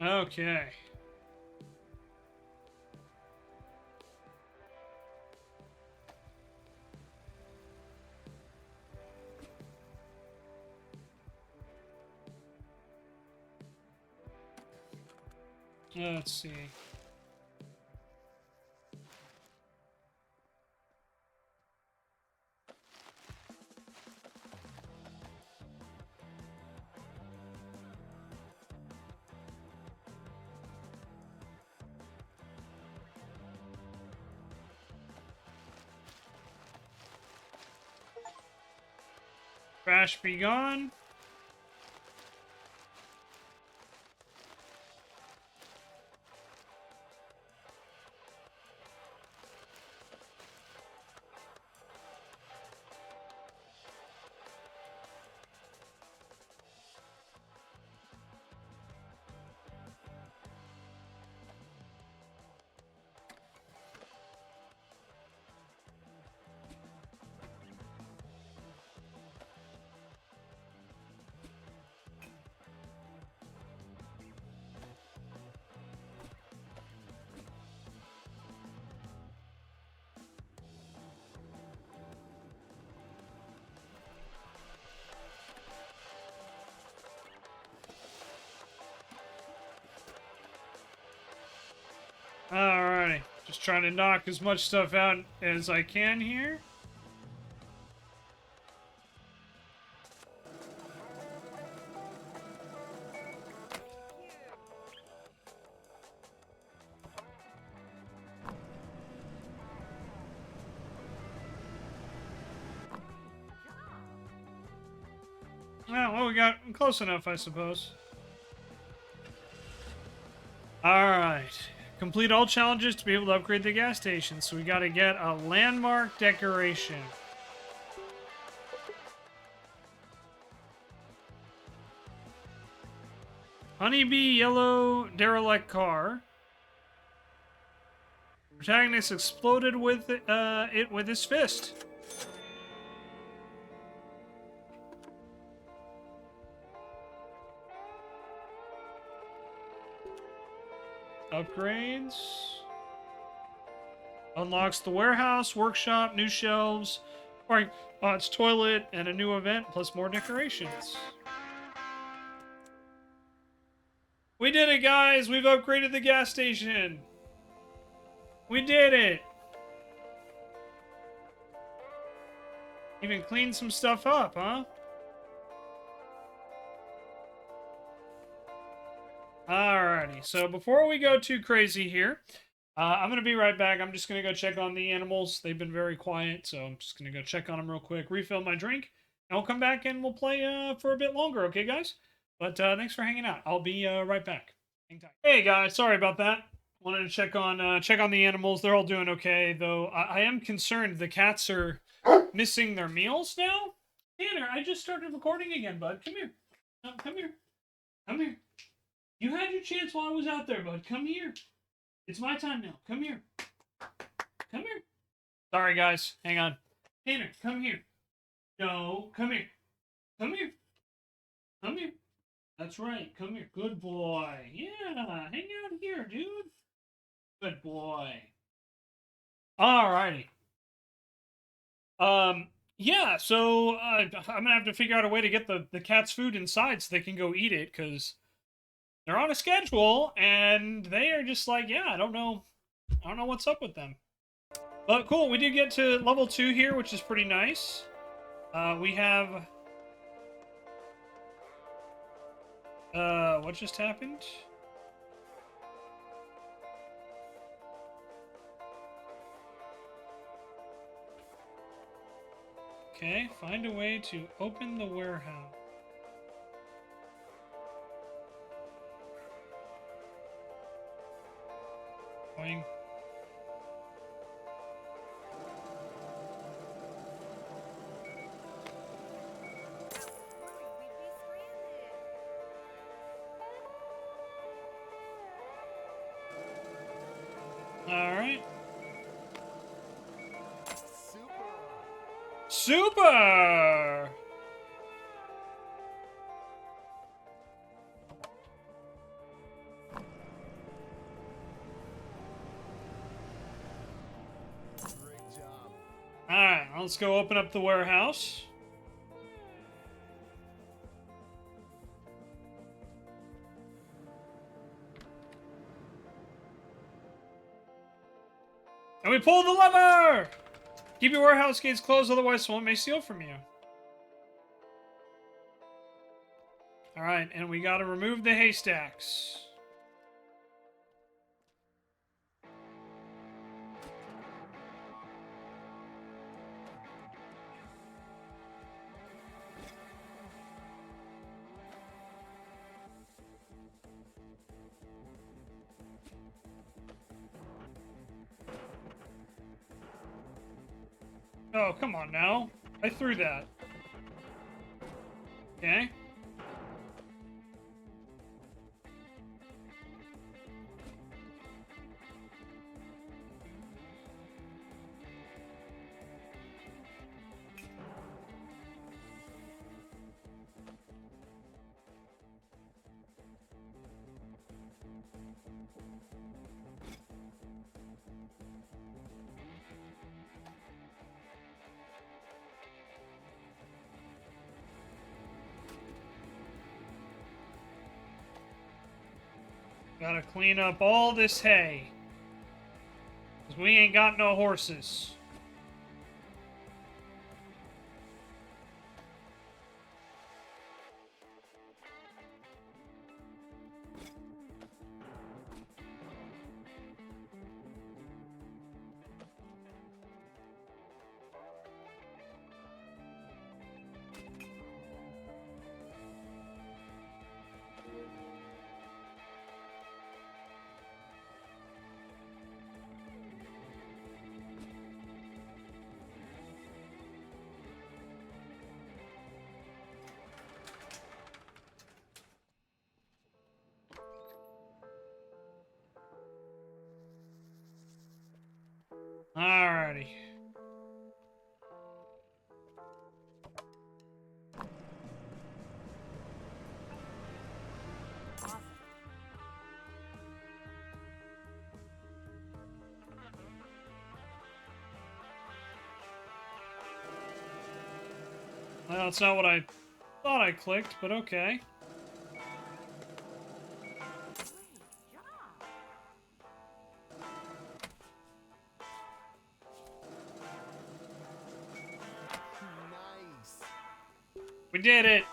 Okay. Let's see. Trash be gone. Alrighty. Just trying to knock as much stuff out as I can here. Well, we got close enough, I suppose. Alright. Complete all challenges to be able to upgrade the gas station. So we gotta get a landmark decoration. Honeybee yellow derelict car. Protagonist exploded with it with his fist. Upgrades. Unlocks the warehouse, workshop, new shelves, or its toilet, and a new event, plus more decorations. We did it, guys! We've upgraded the gas station! We did it! Even cleaned some stuff up, huh? Alrighty, so before we go too crazy here, I'm going to be right back. I'm just going to go check on the animals. They've been very quiet, so I'm just going to go check on them real quick, refill my drink, and we'll come back and we'll play for a bit longer, okay, guys? But thanks for hanging out. I'll be right back. Hang tight. Hey, guys, sorry about that. Wanted to check on the animals. They're all doing okay, though. I am concerned the cats are missing their meals now. Tanner, I just started recording again, bud. Come here. Come here. Come here. You had your chance while I was out there, bud. Come here. It's my time now. Come here. Come here. Sorry, guys. Hang on. Tanner, come here. No, come here. Come here. Come here. That's right. Come here. Good boy. Yeah, hang out here, dude. Good boy. Alrighty. Yeah, so I'm gonna have to figure out a way to get the cat's food inside so they can go eat it, because they're on a schedule and they are just like, yeah, I don't know what's up with them. But cool, we did get to level 2 here, which is pretty nice. We have what just happened? Okay, find a way to open the warehouse. Going. Alright. Super! Alright, let's go open up the warehouse. And we pull the lever! Keep your warehouse gates closed, otherwise someone may steal from you. Alright, and we gotta remove the haystacks. Oh, come on now. I threw that. Okay. Gotta clean up all this hay. 'Cause we ain't got no horses. Well, that's not what I thought I clicked, but okay. Nice. We did it!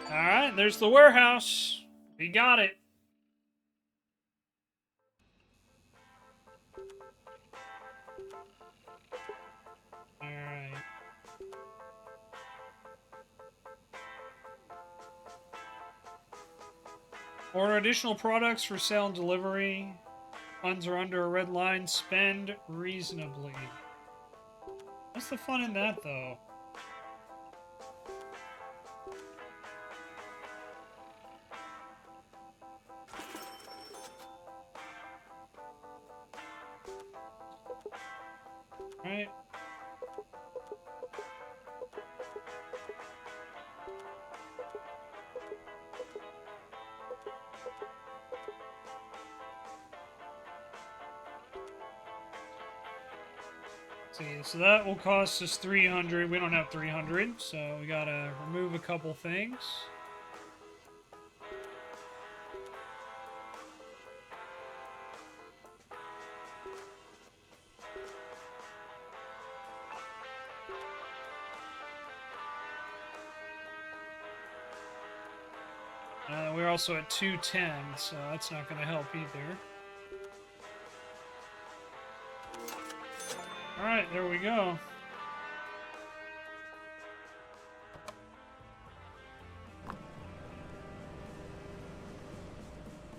Alright, there's the warehouse. We got it. Alright. Order additional products for sale and delivery. Funds are under a red line. Spend reasonably. What's the fun in that, though? Right? See, so that will cost us 300. We don't have 300, so we gotta remove a couple things. We're also at 210, so that's not gonna help either. Alright, there we go.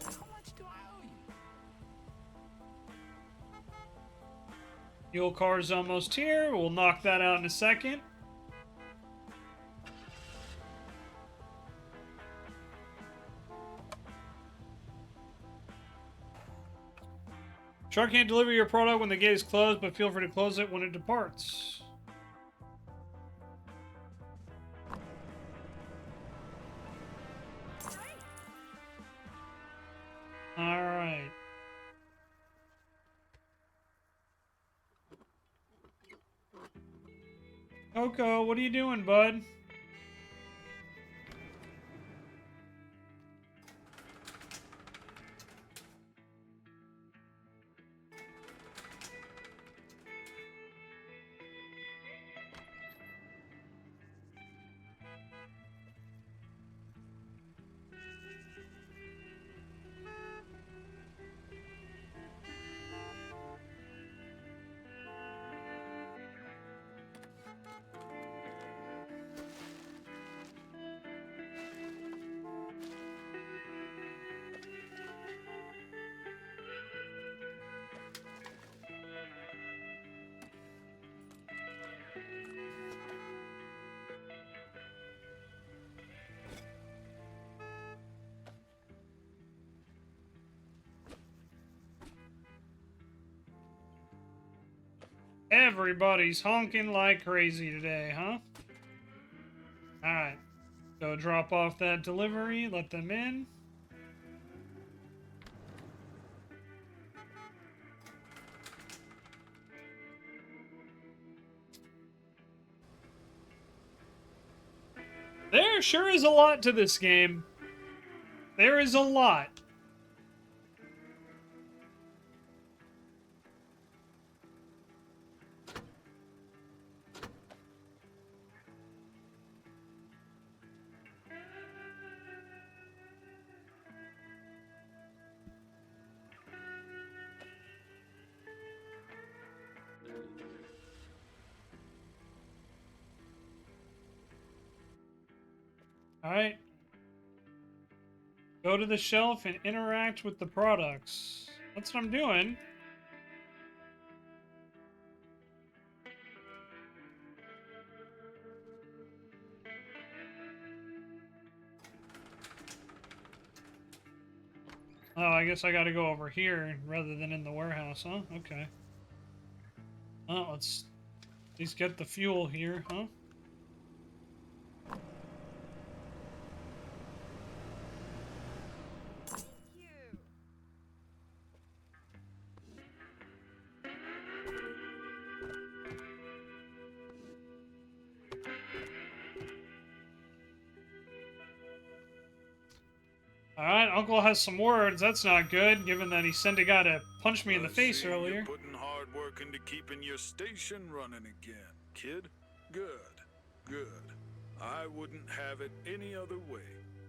How much do I owe you? Fuel car's almost here. We'll knock that out in a second. Truck can't deliver your product when the gate is closed, but feel free to close it when it departs. Alright. Coco, what are you doing, bud? Everybody's honking like crazy today, huh? Alright. Go drop off that delivery, let them in. There sure is a lot to this game. There is a lot. Alright. Go to the shelf and interact with the products. That's what I'm doing. Oh, I guess I gotta go over here rather than in the warehouse, huh? Okay. Oh, let's at least get the fuel here, huh? Thank you. Alright, Uncle has some words. That's not good, given that he sent a guy to punch me in the I face see earlier. You're putting hard work into keeping your station running again, kid. Good, good. I wouldn't have it any other way.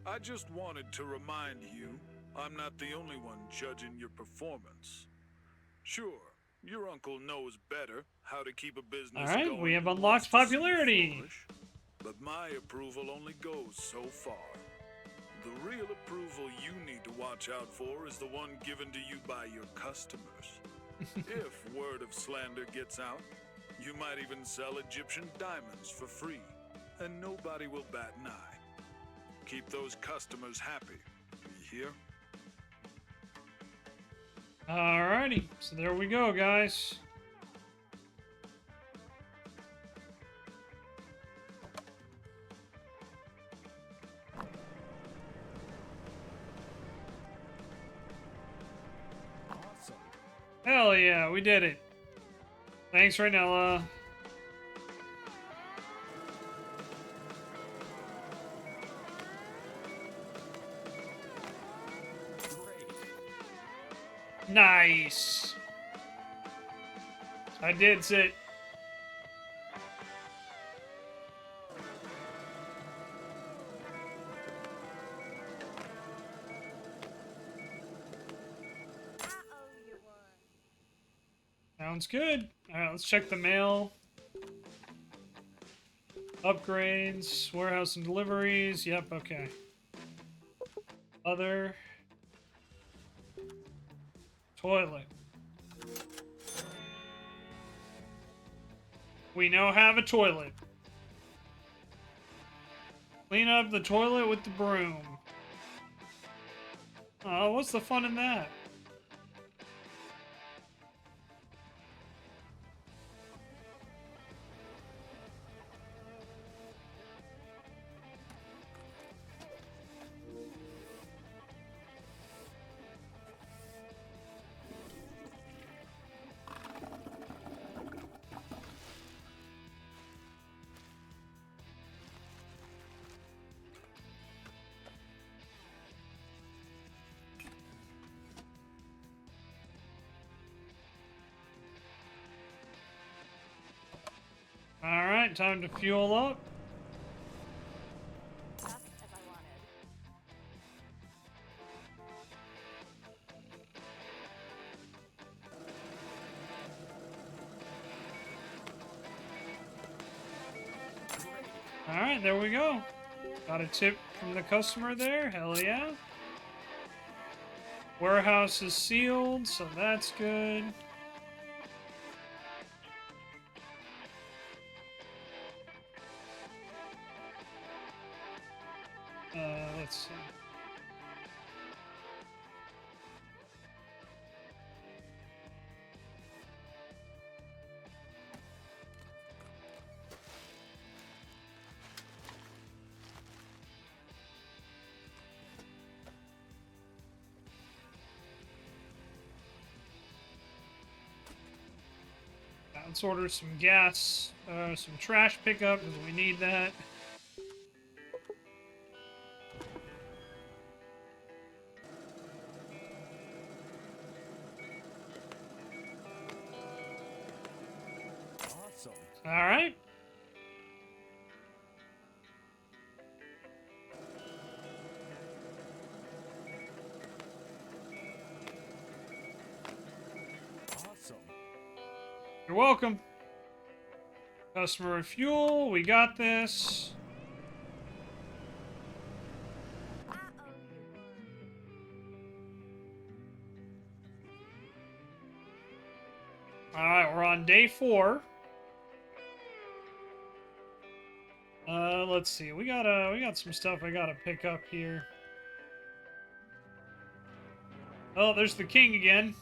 I just wanted to remind you, I'm not the only one judging your performance. Sure, your uncle knows better how to keep a business Alright, going. we have and unlocked wants to see you popularity. flourish. But my approval only goes so far. The real approval you need to watch out for is the one given to you by your customers. If word of slander gets out, you might even sell Egyptian diamonds for free, and nobody will bat an eye. Keep those customers happy, you hear? Alrighty, so there we go, guys. Awesome. Hell yeah, we did it. Thanks, Raynella. Great. Nice. I did it. I owe you one. Sounds good. Alright, let's check the mail. Upgrades, warehouse and deliveries. Yep, okay. Other. Toilet. We now have a toilet. Clean up the toilet with the broom. Oh, what's the fun in that? Alright, time to fuel up. Just as I wanted. Alright, there we go. Got a tip from the customer there. Hell yeah. Warehouse is sealed, so that's good. Let's see. Let's order some gas, some trash pickup, because we need that. Awesome. Alright. Awesome. You're welcome. Customer fuel, we got this. I owe you one. Alright, we're on day 4. Let's see. We got some stuff I gotta pick up here. Oh, there's the king again.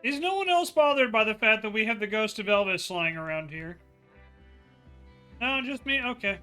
Is no one else bothered by the fact that we have the ghost of Elvis flying around here? No, just me? Okay.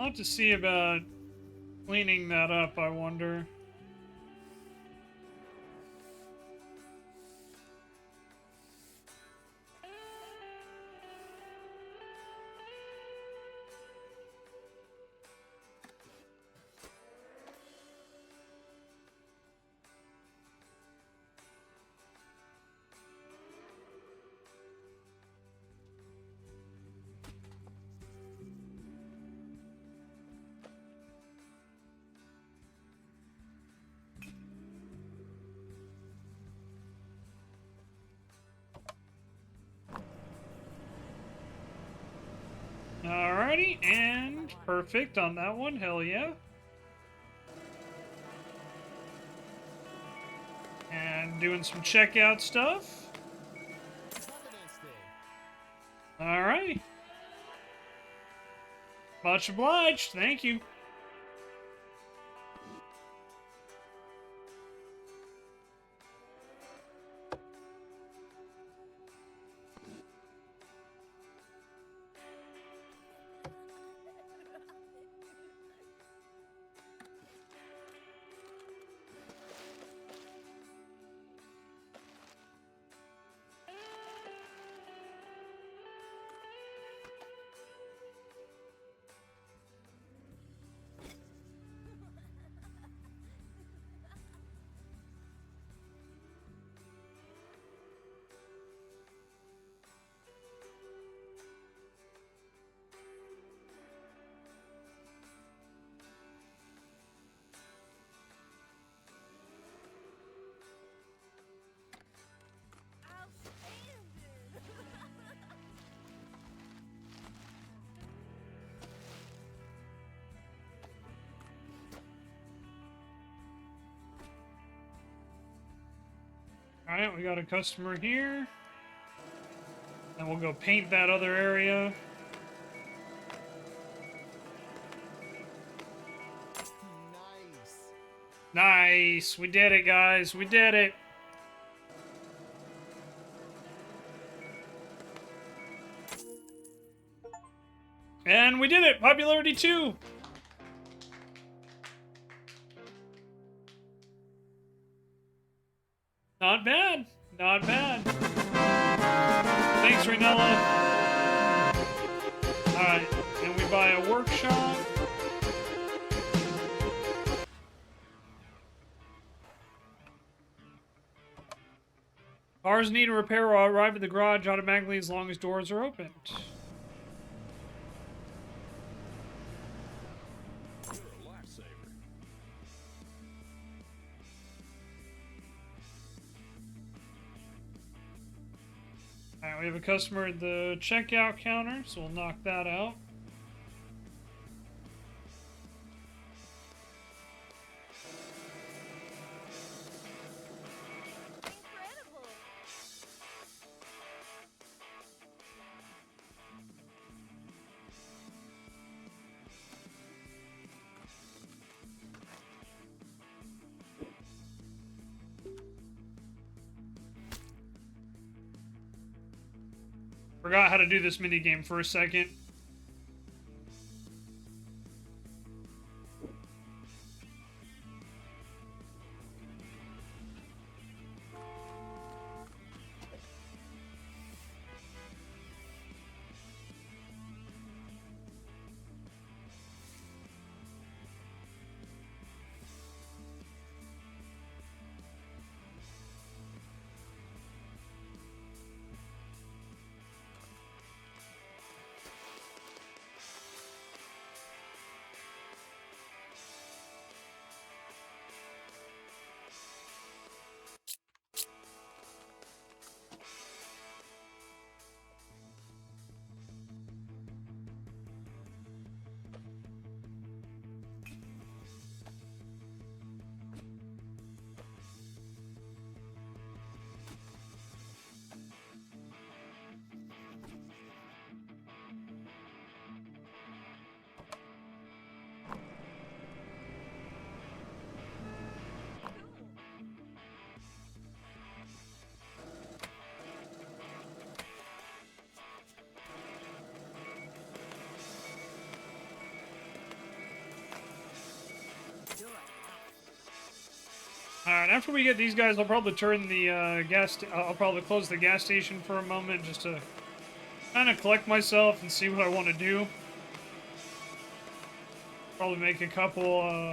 I'll have to see about cleaning that up, I wonder. Alrighty, and perfect on that one, hell yeah. And doing some checkout stuff. Alrighty. Much obliged, thank you. Alright, we got a customer here. And we'll go paint that other area. Nice! We did it, guys. We did it. And we did it! Popularity 2! Not bad. Not bad. Thanks, Renella. Alright, and we buy a workshop. Cars need a repair or arrive at the garage automatically as long as doors are opened. Alright, we have a customer at the checkout counter, so we'll knock that out. Incredible. Forgot how to do this minigame for a second. Alright, after we get these guys, I'll probably turn the I'll probably close the gas station for a moment just to kind of collect myself and see what I want to do. Probably make a couple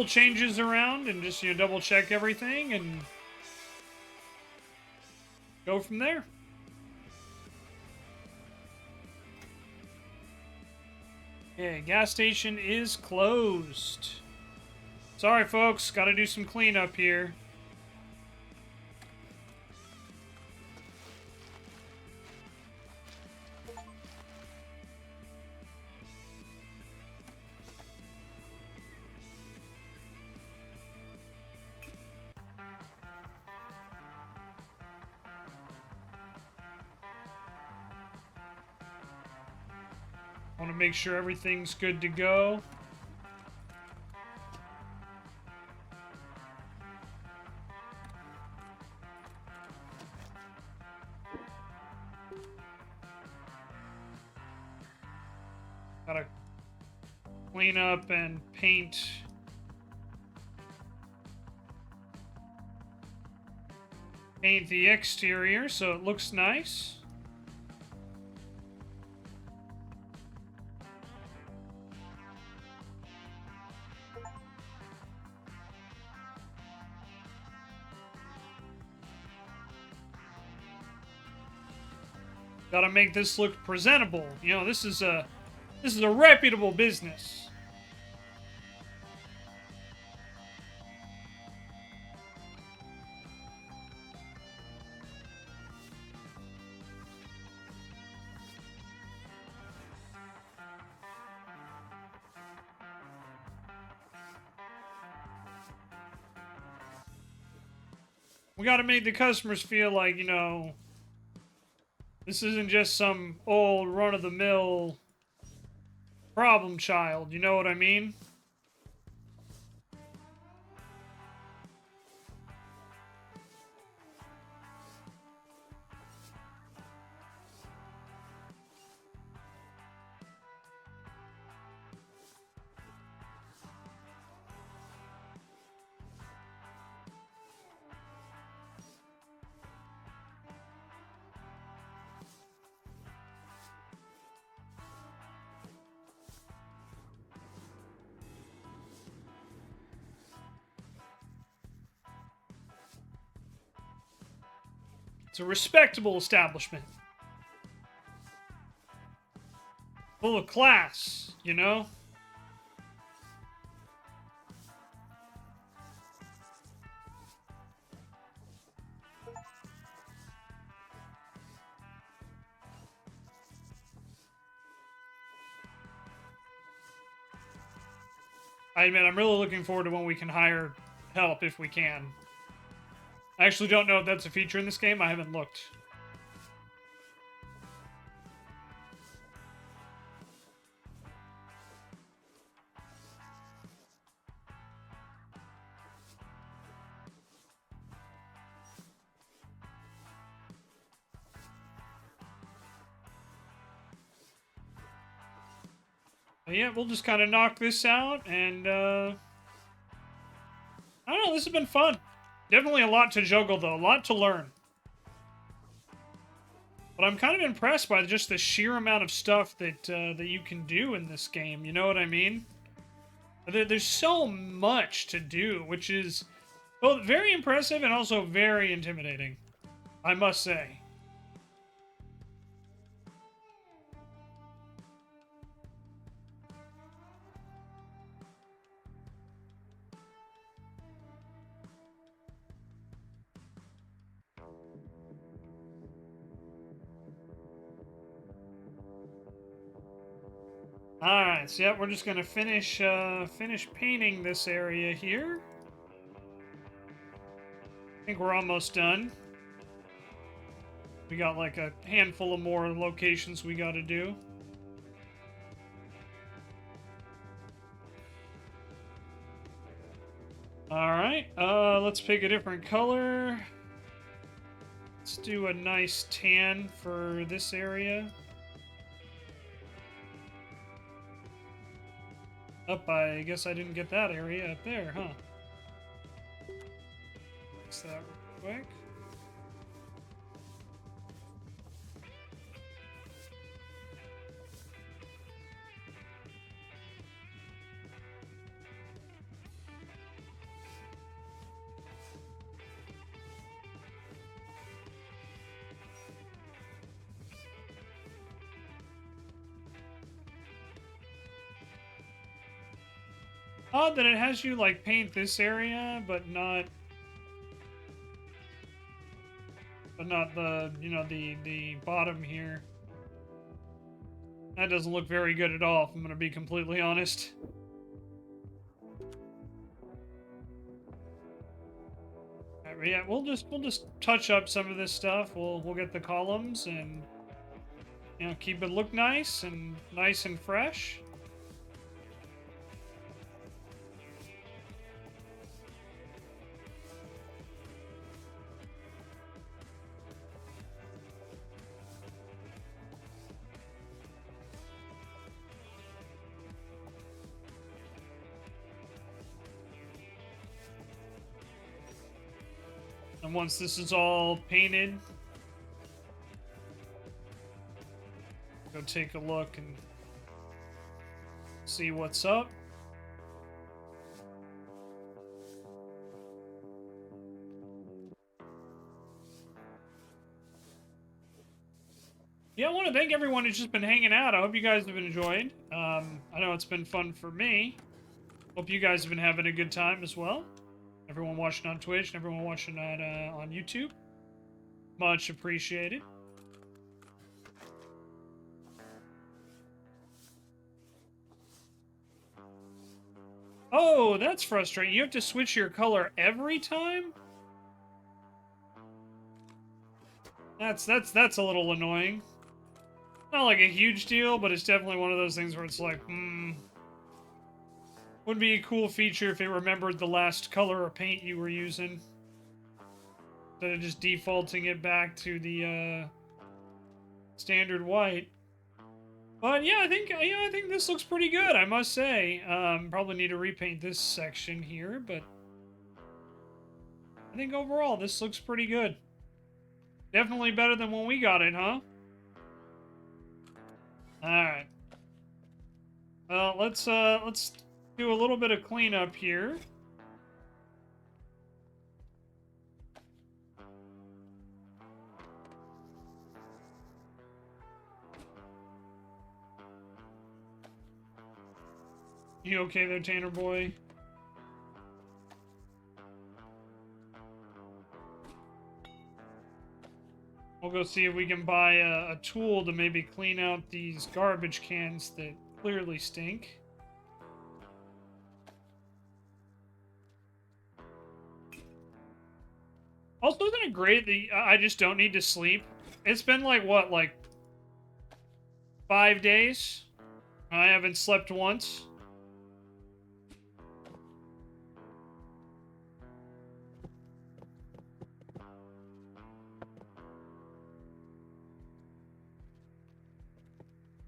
changes around and just, double check everything and go from there. Okay, gas station is closed. Sorry, folks. Gotta do some cleanup here. Want to make sure everything's good to go. Gotta clean up and paint. Paint the exterior so it looks nice. Gotta make this look presentable. This is a reputable business. We gotta make the customers feel like, this isn't just some old run-of-the-mill problem child, you know what I mean? It's a respectable establishment. Full of class, I admit, I'm really looking forward to when we can hire help if we can. I actually don't know if that's a feature in this game. I haven't looked. But yeah, we'll just kind of knock this out, and, I don't know, this has been fun. Definitely a lot to juggle, though. A lot to learn. But I'm kind of impressed by just the sheer amount of stuff that you can do in this game. You know what I mean? There's so much to do, which is both very impressive and also very intimidating, I must say. Alright, so yeah, we're just gonna finish painting this area here. I think we're almost done. We got like a handful of more locations we gotta do. Alright, let's pick a different color. Let's do a nice tan for this area. Up, I guess I didn't get that area up there, huh? Fix that real quick. Odd that it has you like paint this area, but not the, you know, the bottom here. That doesn't look very good at all, if I'm gonna be completely honest. Alright, but yeah, we'll just touch up some of this stuff. We'll get the columns and, you know, keep it look nice and fresh. And once this is all painted, go take a look and see what's up. Yeah, I want to thank everyone who's just been hanging out. I hope you guys have enjoyed. I know it's been fun for me. Hope you guys have been having a good time as well. Everyone watching on Twitch and everyone watching on YouTube. Much appreciated. Oh, that's frustrating. You have to switch your color every time? That's a little annoying. Not like a huge deal, but it's definitely one of those things where it's like, would be a cool feature if it remembered the last color of paint you were using. Instead of just defaulting it back to the standard white. But yeah, I think this looks pretty good, I must say. Probably need to repaint this section here, but I think overall this looks pretty good. Definitely better than when we got it, huh? Alright. Well, let's do a little bit of cleanup here. You okay there, Tanner boy? We'll go see if we can buy a tool to maybe clean out these garbage cans that clearly stink. Also, isn't it great that I just don't need to sleep? It's been like, what, like 5 days? I haven't slept once.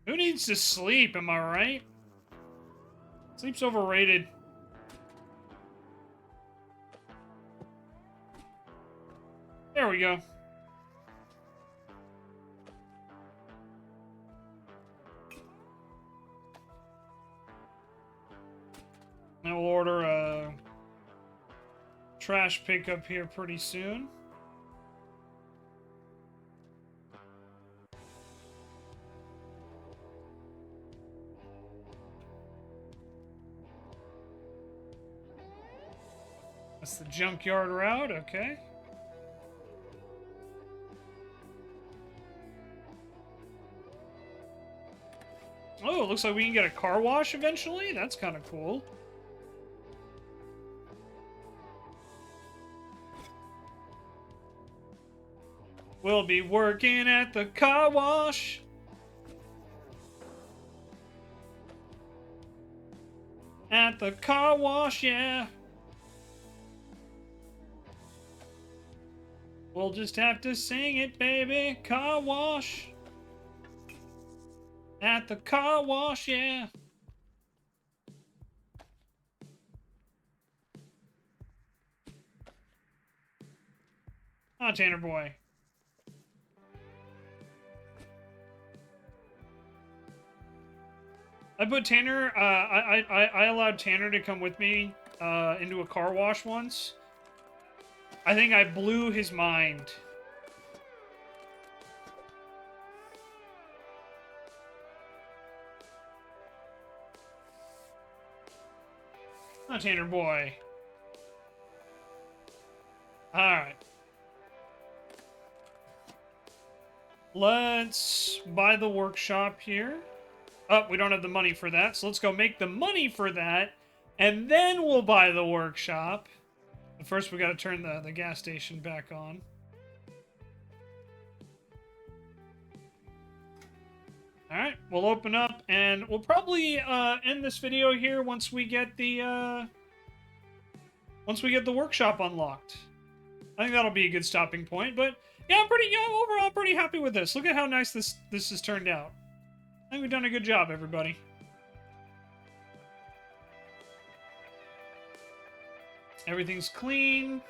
Who needs to sleep, am I right? Sleep's overrated. There we go. Now we'll order a trash pickup here pretty soon. That's the junkyard route, okay. Oh, it looks like we can get a car wash eventually? That's kind of cool. We'll be working at the car wash. At the car wash, yeah. We'll just have to sing it, baby. Car wash. At the car wash, yeah. Ah, Tanner boy. I put Tanner, I allowed Tanner to come with me into a car wash once. I think I blew his mind. Oh, Tanner boy. Alright. Let's buy the workshop here. Oh, we don't have the money for that, so let's go make the money for that, and then we'll buy the workshop. But first, we gotta turn the gas station back on. Alright, we'll open up, and we'll probably end this video here once we get the workshop unlocked. I think that'll be a good stopping point, but yeah, overall pretty happy with this. Look at how nice this has turned out. I think we've done a good job, everybody. Everything's clean.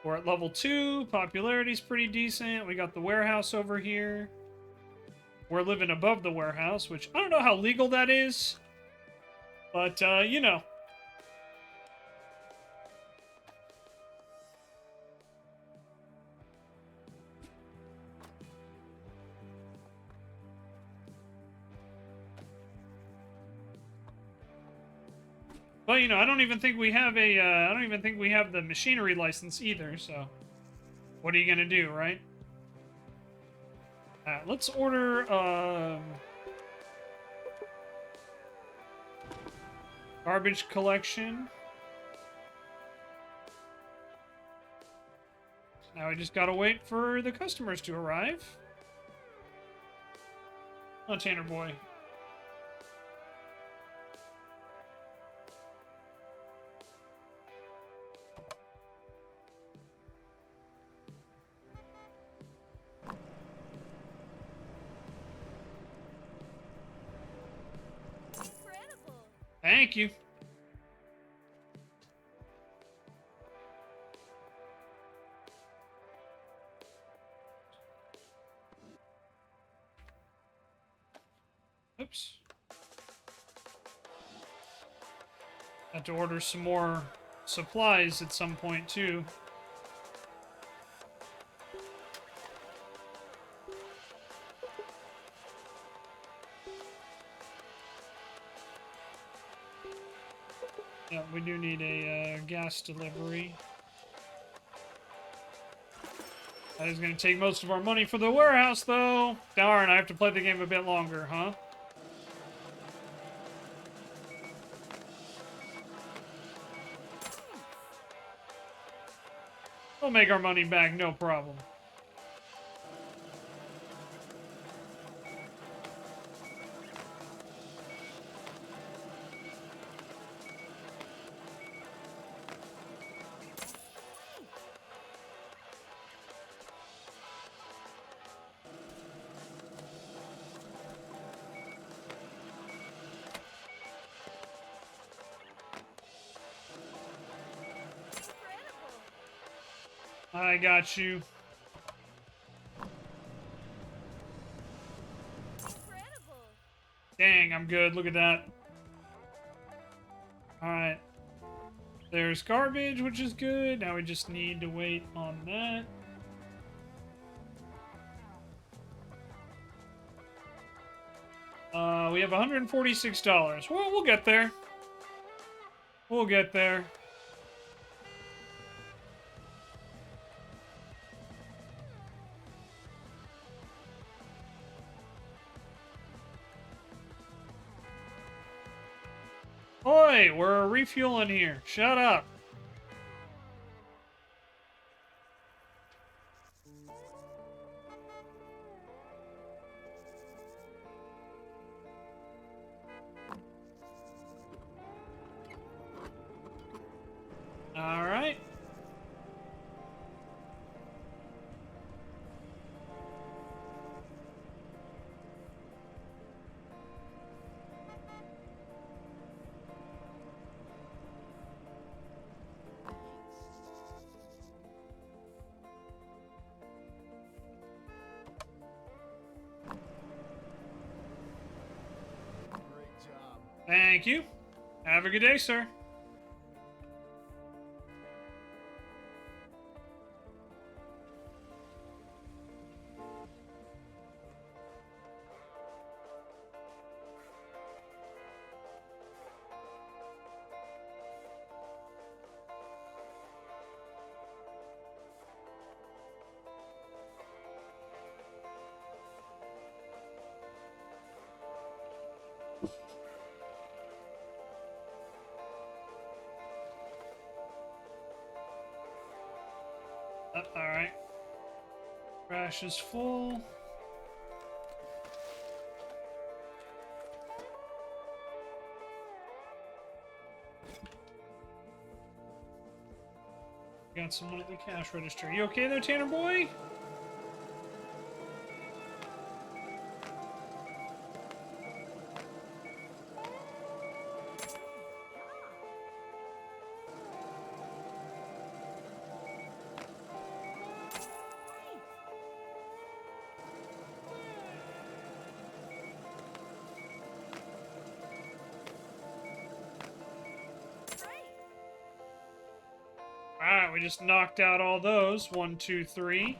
We're at level 2. Popularity's pretty decent. We got the warehouse over here. We're living above the warehouse, which I don't know how legal that is. But, you know. But, you know, I don't even think we have the machinery license either, so. What are you gonna do, right? Let's order, garbage collection. Now we just gotta wait for the customers to arrive. Oh, Tanner boy. Incredible. Thank you. Oops. Have to order some more supplies at some point, too. Yeah, we do need a gas delivery. That is going to take most of our money for the warehouse, though. Darn, I have to play the game a bit longer, huh? We'll make our money back, no problem. Incredible. I got you. Incredible. Dang, I'm good. Look at that. Alright. There's garbage, which is good. Now we just need to wait on that. We have $146. Well, we'll get there. We'll get there. Oi, we're refueling here. Shut up. All right. Thank you. Have a good day, sir. Alright. Trash is full. Got someone at the cash register. You okay there, Tanner boy? Alright, we just knocked out all those. 1, 2, 3.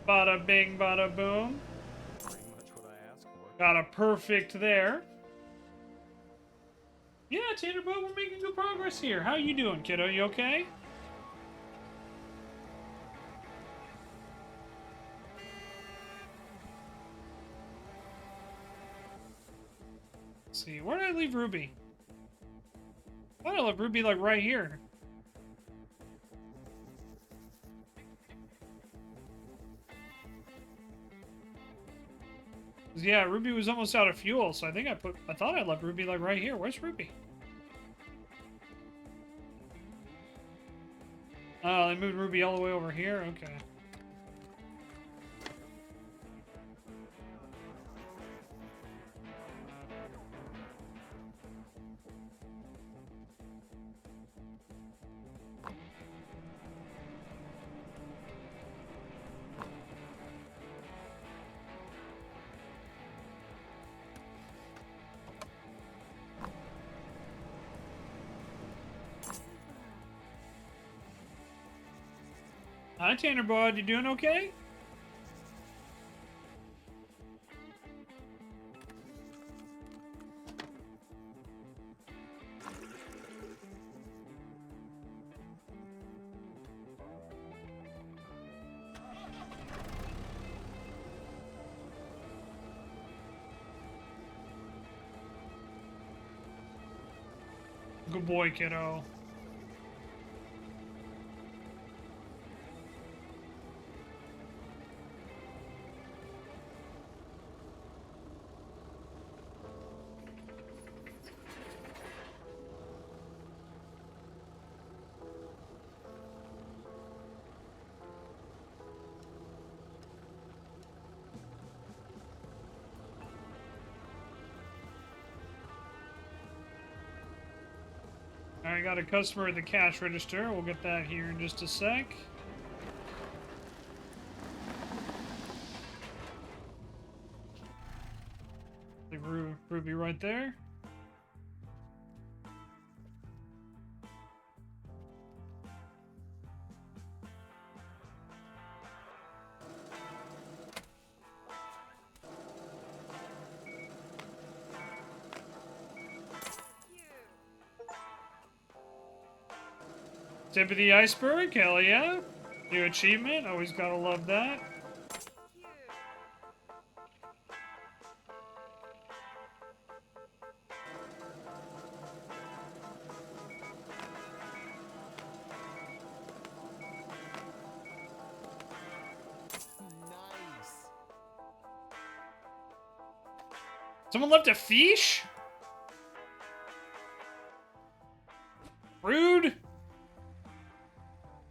Bada bing, bada boom. Pretty much what I asked for. Got a perfect there. Yeah, Tanner boy, we're making good progress here. How you doing, kiddo? You okay? Let's see, where did I leave Ruby? Why did I leave Ruby like right here? Yeah, Ruby was almost out of fuel, so I thought I left Ruby like right here. Where's Ruby? Oh, they moved Ruby all the way over here? Okay. Hi, Tanner Bud. You doing okay? Good boy, kiddo. I got a customer at the cash register. We'll get that here in just a sec. Leave Ruby right there. Tip of the iceberg, hell yeah. New achievement, always gotta love that. Nice. Someone left a fish? Rude.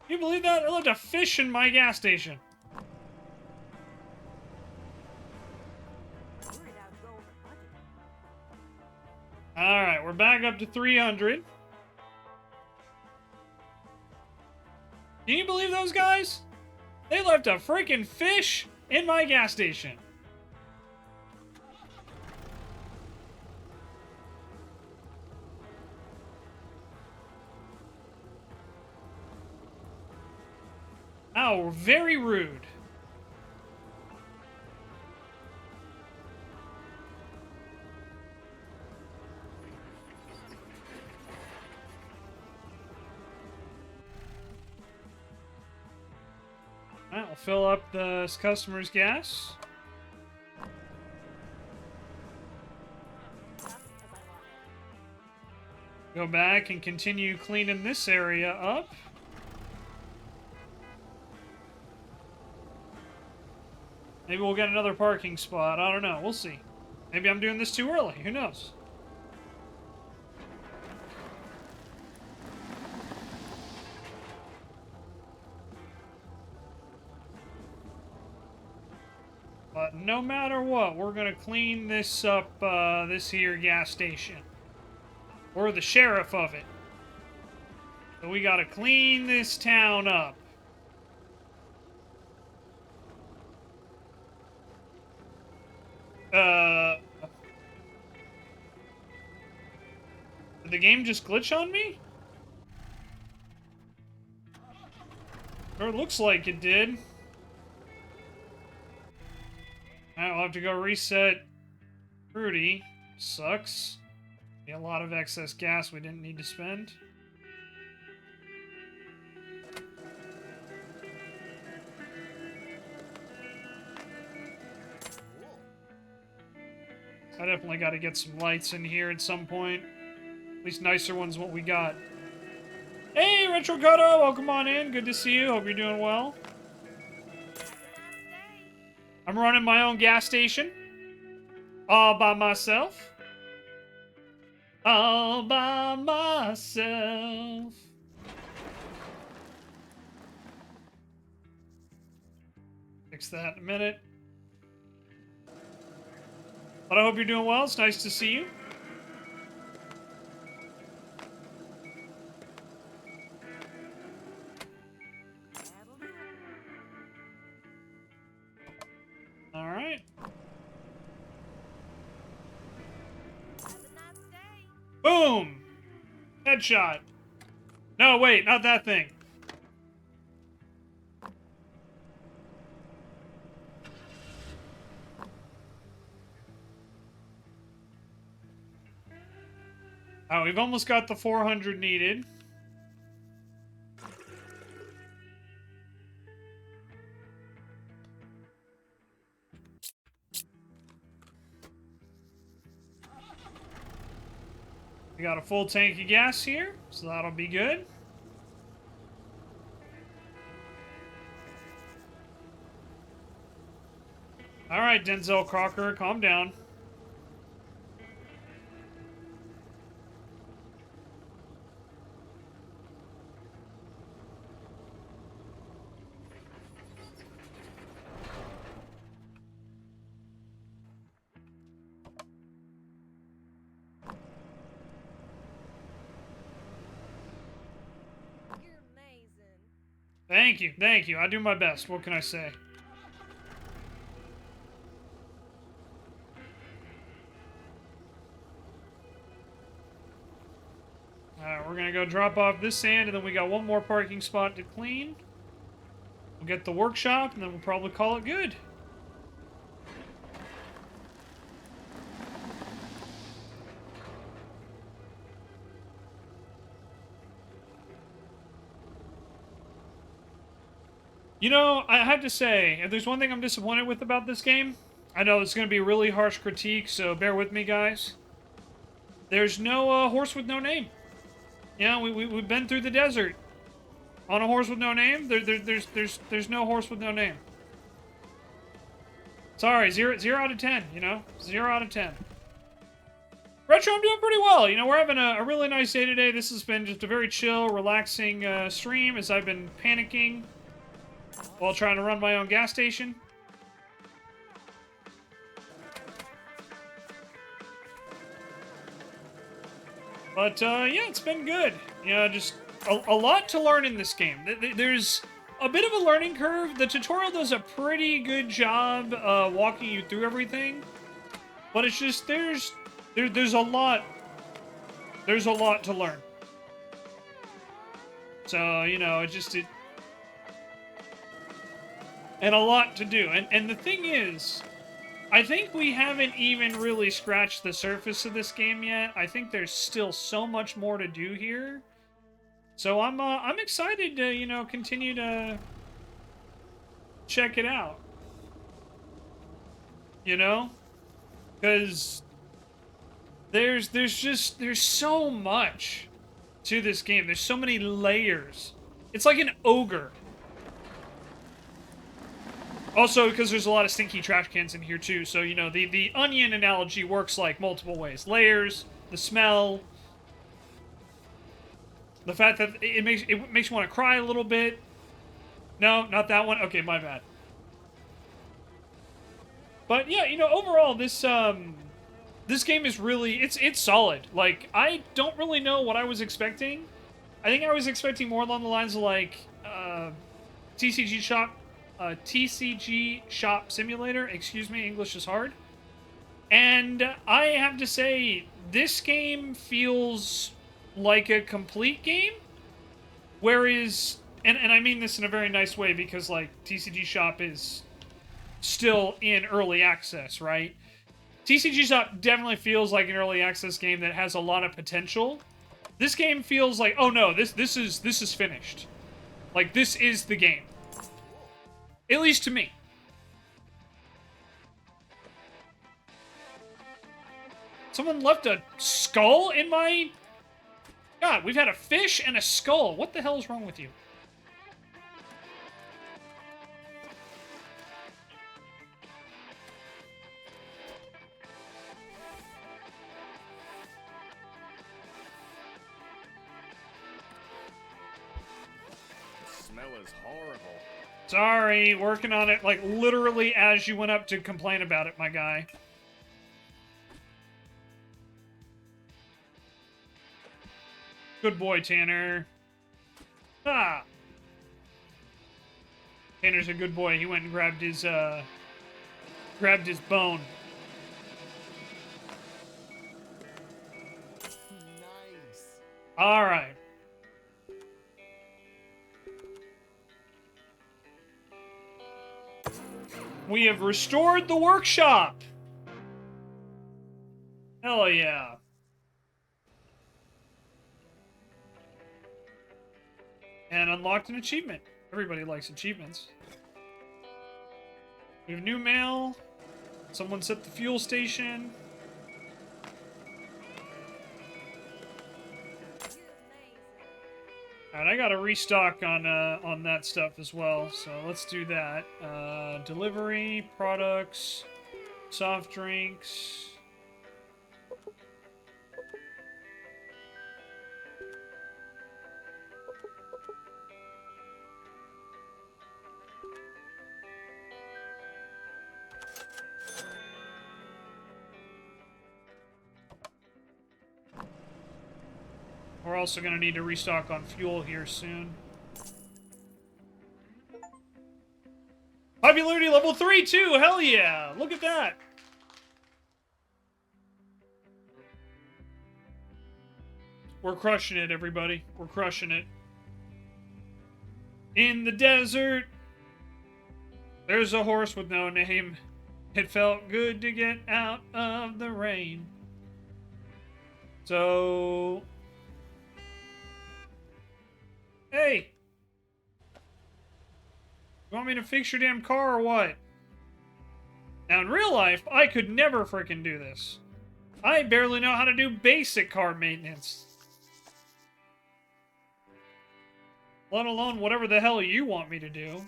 Can you believe that? I left a fish in my gas station. Alright, we're back up to 300. Can you believe those guys? They left a freaking fish in my gas station. Ow, very rude. Alright, we'll fill up the customer's gas. Go back and continue cleaning this area up. Maybe we'll get another parking spot. I don't know. We'll see. Maybe I'm doing this too early. Who knows? But no matter what, we're going to clean this up, this here gas station. We're the sheriff of it. So we got to clean this town up. Did the game just glitch on me? Or it looks like it did. I'll have to go reset Fruity. Sucks. A lot of excess gas we didn't need to spend. I definitely got to get some lights in here at some point. At least nicer ones than what we got. Hey, Retro Koto! Welcome on in. Good to see you. Hope you're doing well. I'm running my own gas station. All by myself. All by myself. Fix that in a minute. But I hope you're doing well. It's nice to see you. All right. Boom! Headshot. No, wait, not that thing. Oh, we've almost got the 400 needed. We got a full tank of gas here, so that'll be good. All right, Denzel Crocker, calm down. You're amazing. Thank you, thank you. I do my best. What can I say? Alright, we're gonna go drop off this sand, and then we got one more parking spot to clean. We'll get the workshop, and then we'll probably call it good. You know, I have to say, if there's one thing I'm disappointed with about this game, I know it's going to be a really harsh critique, so bear with me, guys. There's no horse with no name. You know, we've been through the desert on a horse with no name. There's no horse with no name. Sorry, 0 out of 10. You know, 0 out of 10. Retro, I'm doing pretty well. You know, we're having a really nice day today. This has been just a very chill, relaxing stream as I've been panicking while trying to run my own gas station. But, yeah, it's been good. You know, just a lot to learn in this game. There's a bit of a learning curve. The tutorial does a pretty good job walking you through everything. But it's just, there's a lot to learn. So, you know, and a lot to do. And the thing is, I think we haven't even really scratched the surface of this game yet. I think there's still so much more to do here. So I'm excited to, you know, continue to check it out. You know? Because there's so much to this game. There's so many layers. It's like an ogre. Also, because there's a lot of stinky trash cans in here too, so, you know, the onion analogy works like multiple ways. Layers, the smell, the fact that it makes you want to cry a little bit. No, not that one. Okay, my bad. But yeah, you know, overall, this game is really it's solid. Like, I don't really know what I was expecting. I think I was expecting more along the lines of like TCG Shop Simulator. Excuse me, English is hard. And I have to say, this game feels like a complete game. Whereas, and I mean this in a very nice way because, like, TCG Shop is still in early access, right? TCG Shop definitely feels like an early access game that has a lot of potential. This game feels like, oh no, this is finished. Like, this is the game. At least to me. Someone left a skull in my... God, we've had a fish and a skull. What the hell is wrong with you? The smell is horrible. Sorry, working on it, like, literally as you went up to complain about it, my guy. Good boy, Tanner. Ah! Tanner's a good boy. He went and grabbed his bone. Nice. Alright. We have restored the workshop! Hell yeah. And unlocked an achievement. Everybody likes achievements. We have new mail. Someone set the fuel station. Alright, I gotta restock on that stuff as well, so let's do that. Delivery, products, soft drinks. We're also going to need to restock on fuel here soon. Popularity level 3 too! Hell yeah! Look at that! We're crushing it, everybody. We're crushing it. In the desert, there's a horse with no name. It felt good to get out of the rain. So... Hey! You want me to fix your damn car or what? Now, in real life, I could never frickin' do this. I barely know how to do basic car maintenance. Let alone whatever the hell you want me to do.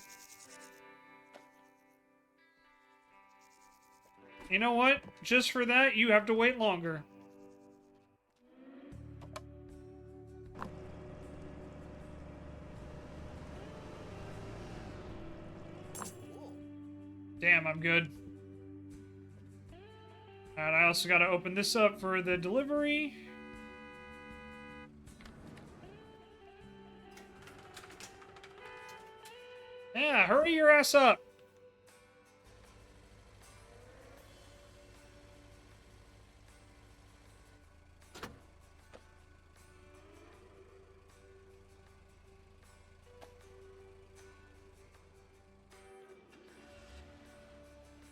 You know what? Just for that, you have to wait longer. Damn, I'm good. Alright, I also gotta open this up for the delivery. Yeah, hurry your ass up.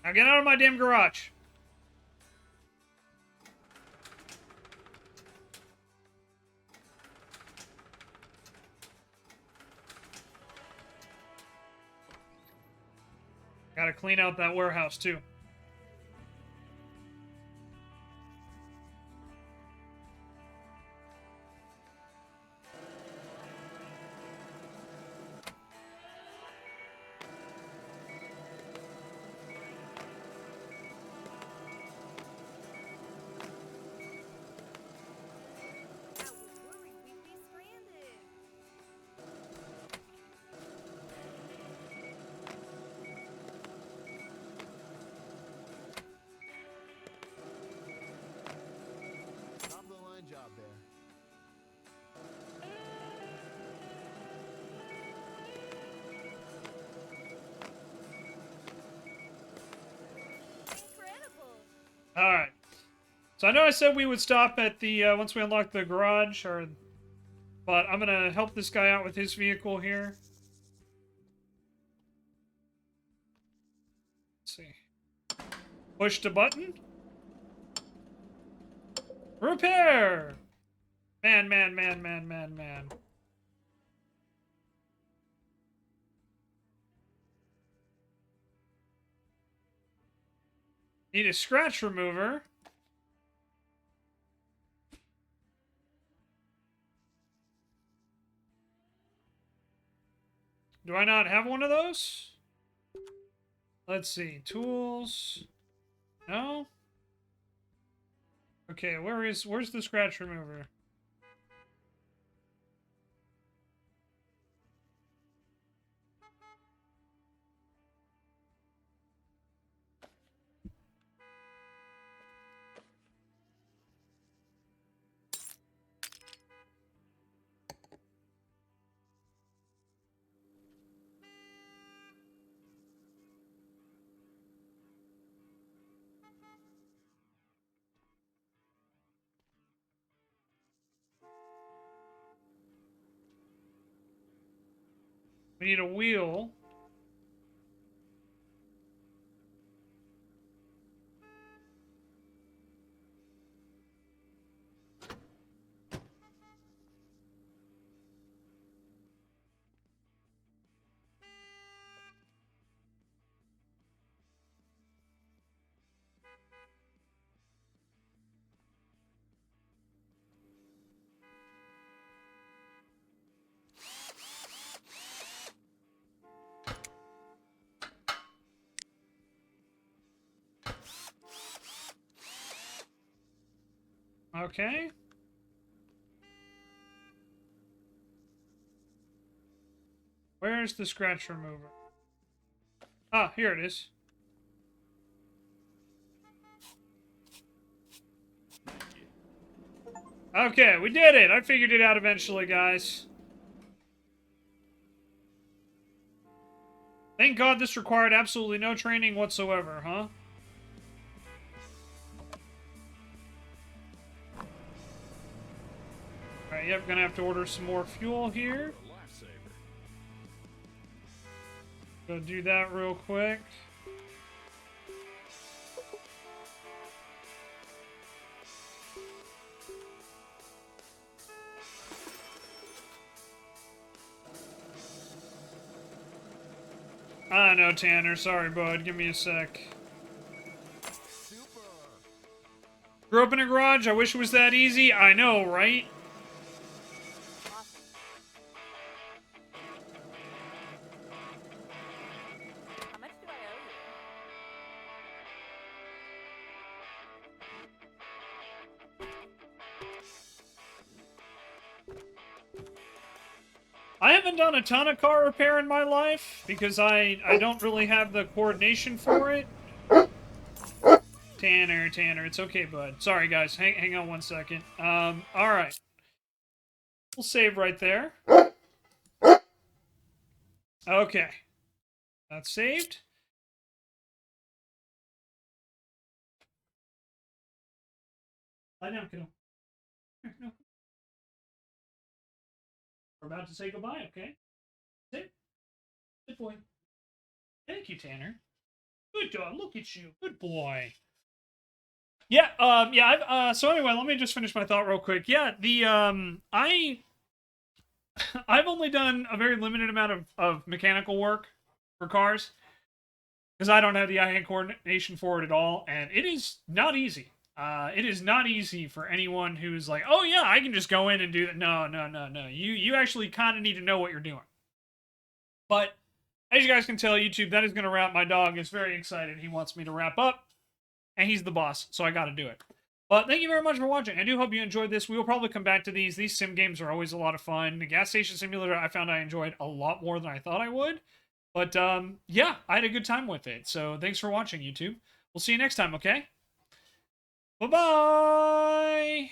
Now get out of my damn garage. Gotta clean out that warehouse, too. I was worried we'd be stranded. Top of the line job there. Incredible. All right. So I know I said we would stop at the, once we unlock the garage, but I'm gonna help this guy out with his vehicle here. Let's see. Push the button. Repair! Man. Need a scratch remover. Do I not have one of those? Let's see. Tools. No? Okay, where's the scratch remover? We need a wheel. Okay. Where's the scratch remover? Ah, here it is. Okay, we did it! I figured it out eventually, guys. Thank God this required absolutely no training whatsoever, huh? Alright, yep, gonna have to order some more fuel here. Lifesaver. Go do that real quick. I know, Tanner. Sorry, bud. Give me a sec. Super. Grew up in a garage. I wish it was that easy. I know, right? Awesome. How much do I owe you? I haven't done a ton of car repair in my life because I don't really have the coordination for it. Tanner, it's okay, bud. Sorry, guys. Hang on one second. All right. We'll save right there. Okay. That's saved. Lie down, kiddo. No. We're about to say goodbye, okay? Sit. Good boy. Thank you, Tanner. Good dog. Look at you. Good boy. Yeah, so anyway, let me just finish my thought real quick. Yeah, I've only done a very limited amount of mechanical work for cars because I don't have the eye-hand coordination for it at all, and it is not easy. It is not easy for anyone who's like, oh yeah, I can just go in and do that. No, no, no, no. You actually kind of need to know what you're doing. But as you guys can tell, YouTube, that is going to wrap. My dog is very excited. He wants me to wrap up. And he's the boss, so I got to do it. But thank you very much for watching. I do hope you enjoyed this. We will probably come back to these. These sim games are always a lot of fun. The gas station simulator, I found I enjoyed a lot more than I thought I would. But, yeah, I had a good time with it. So thanks for watching, YouTube. We'll see you next time, okay? Bye-bye!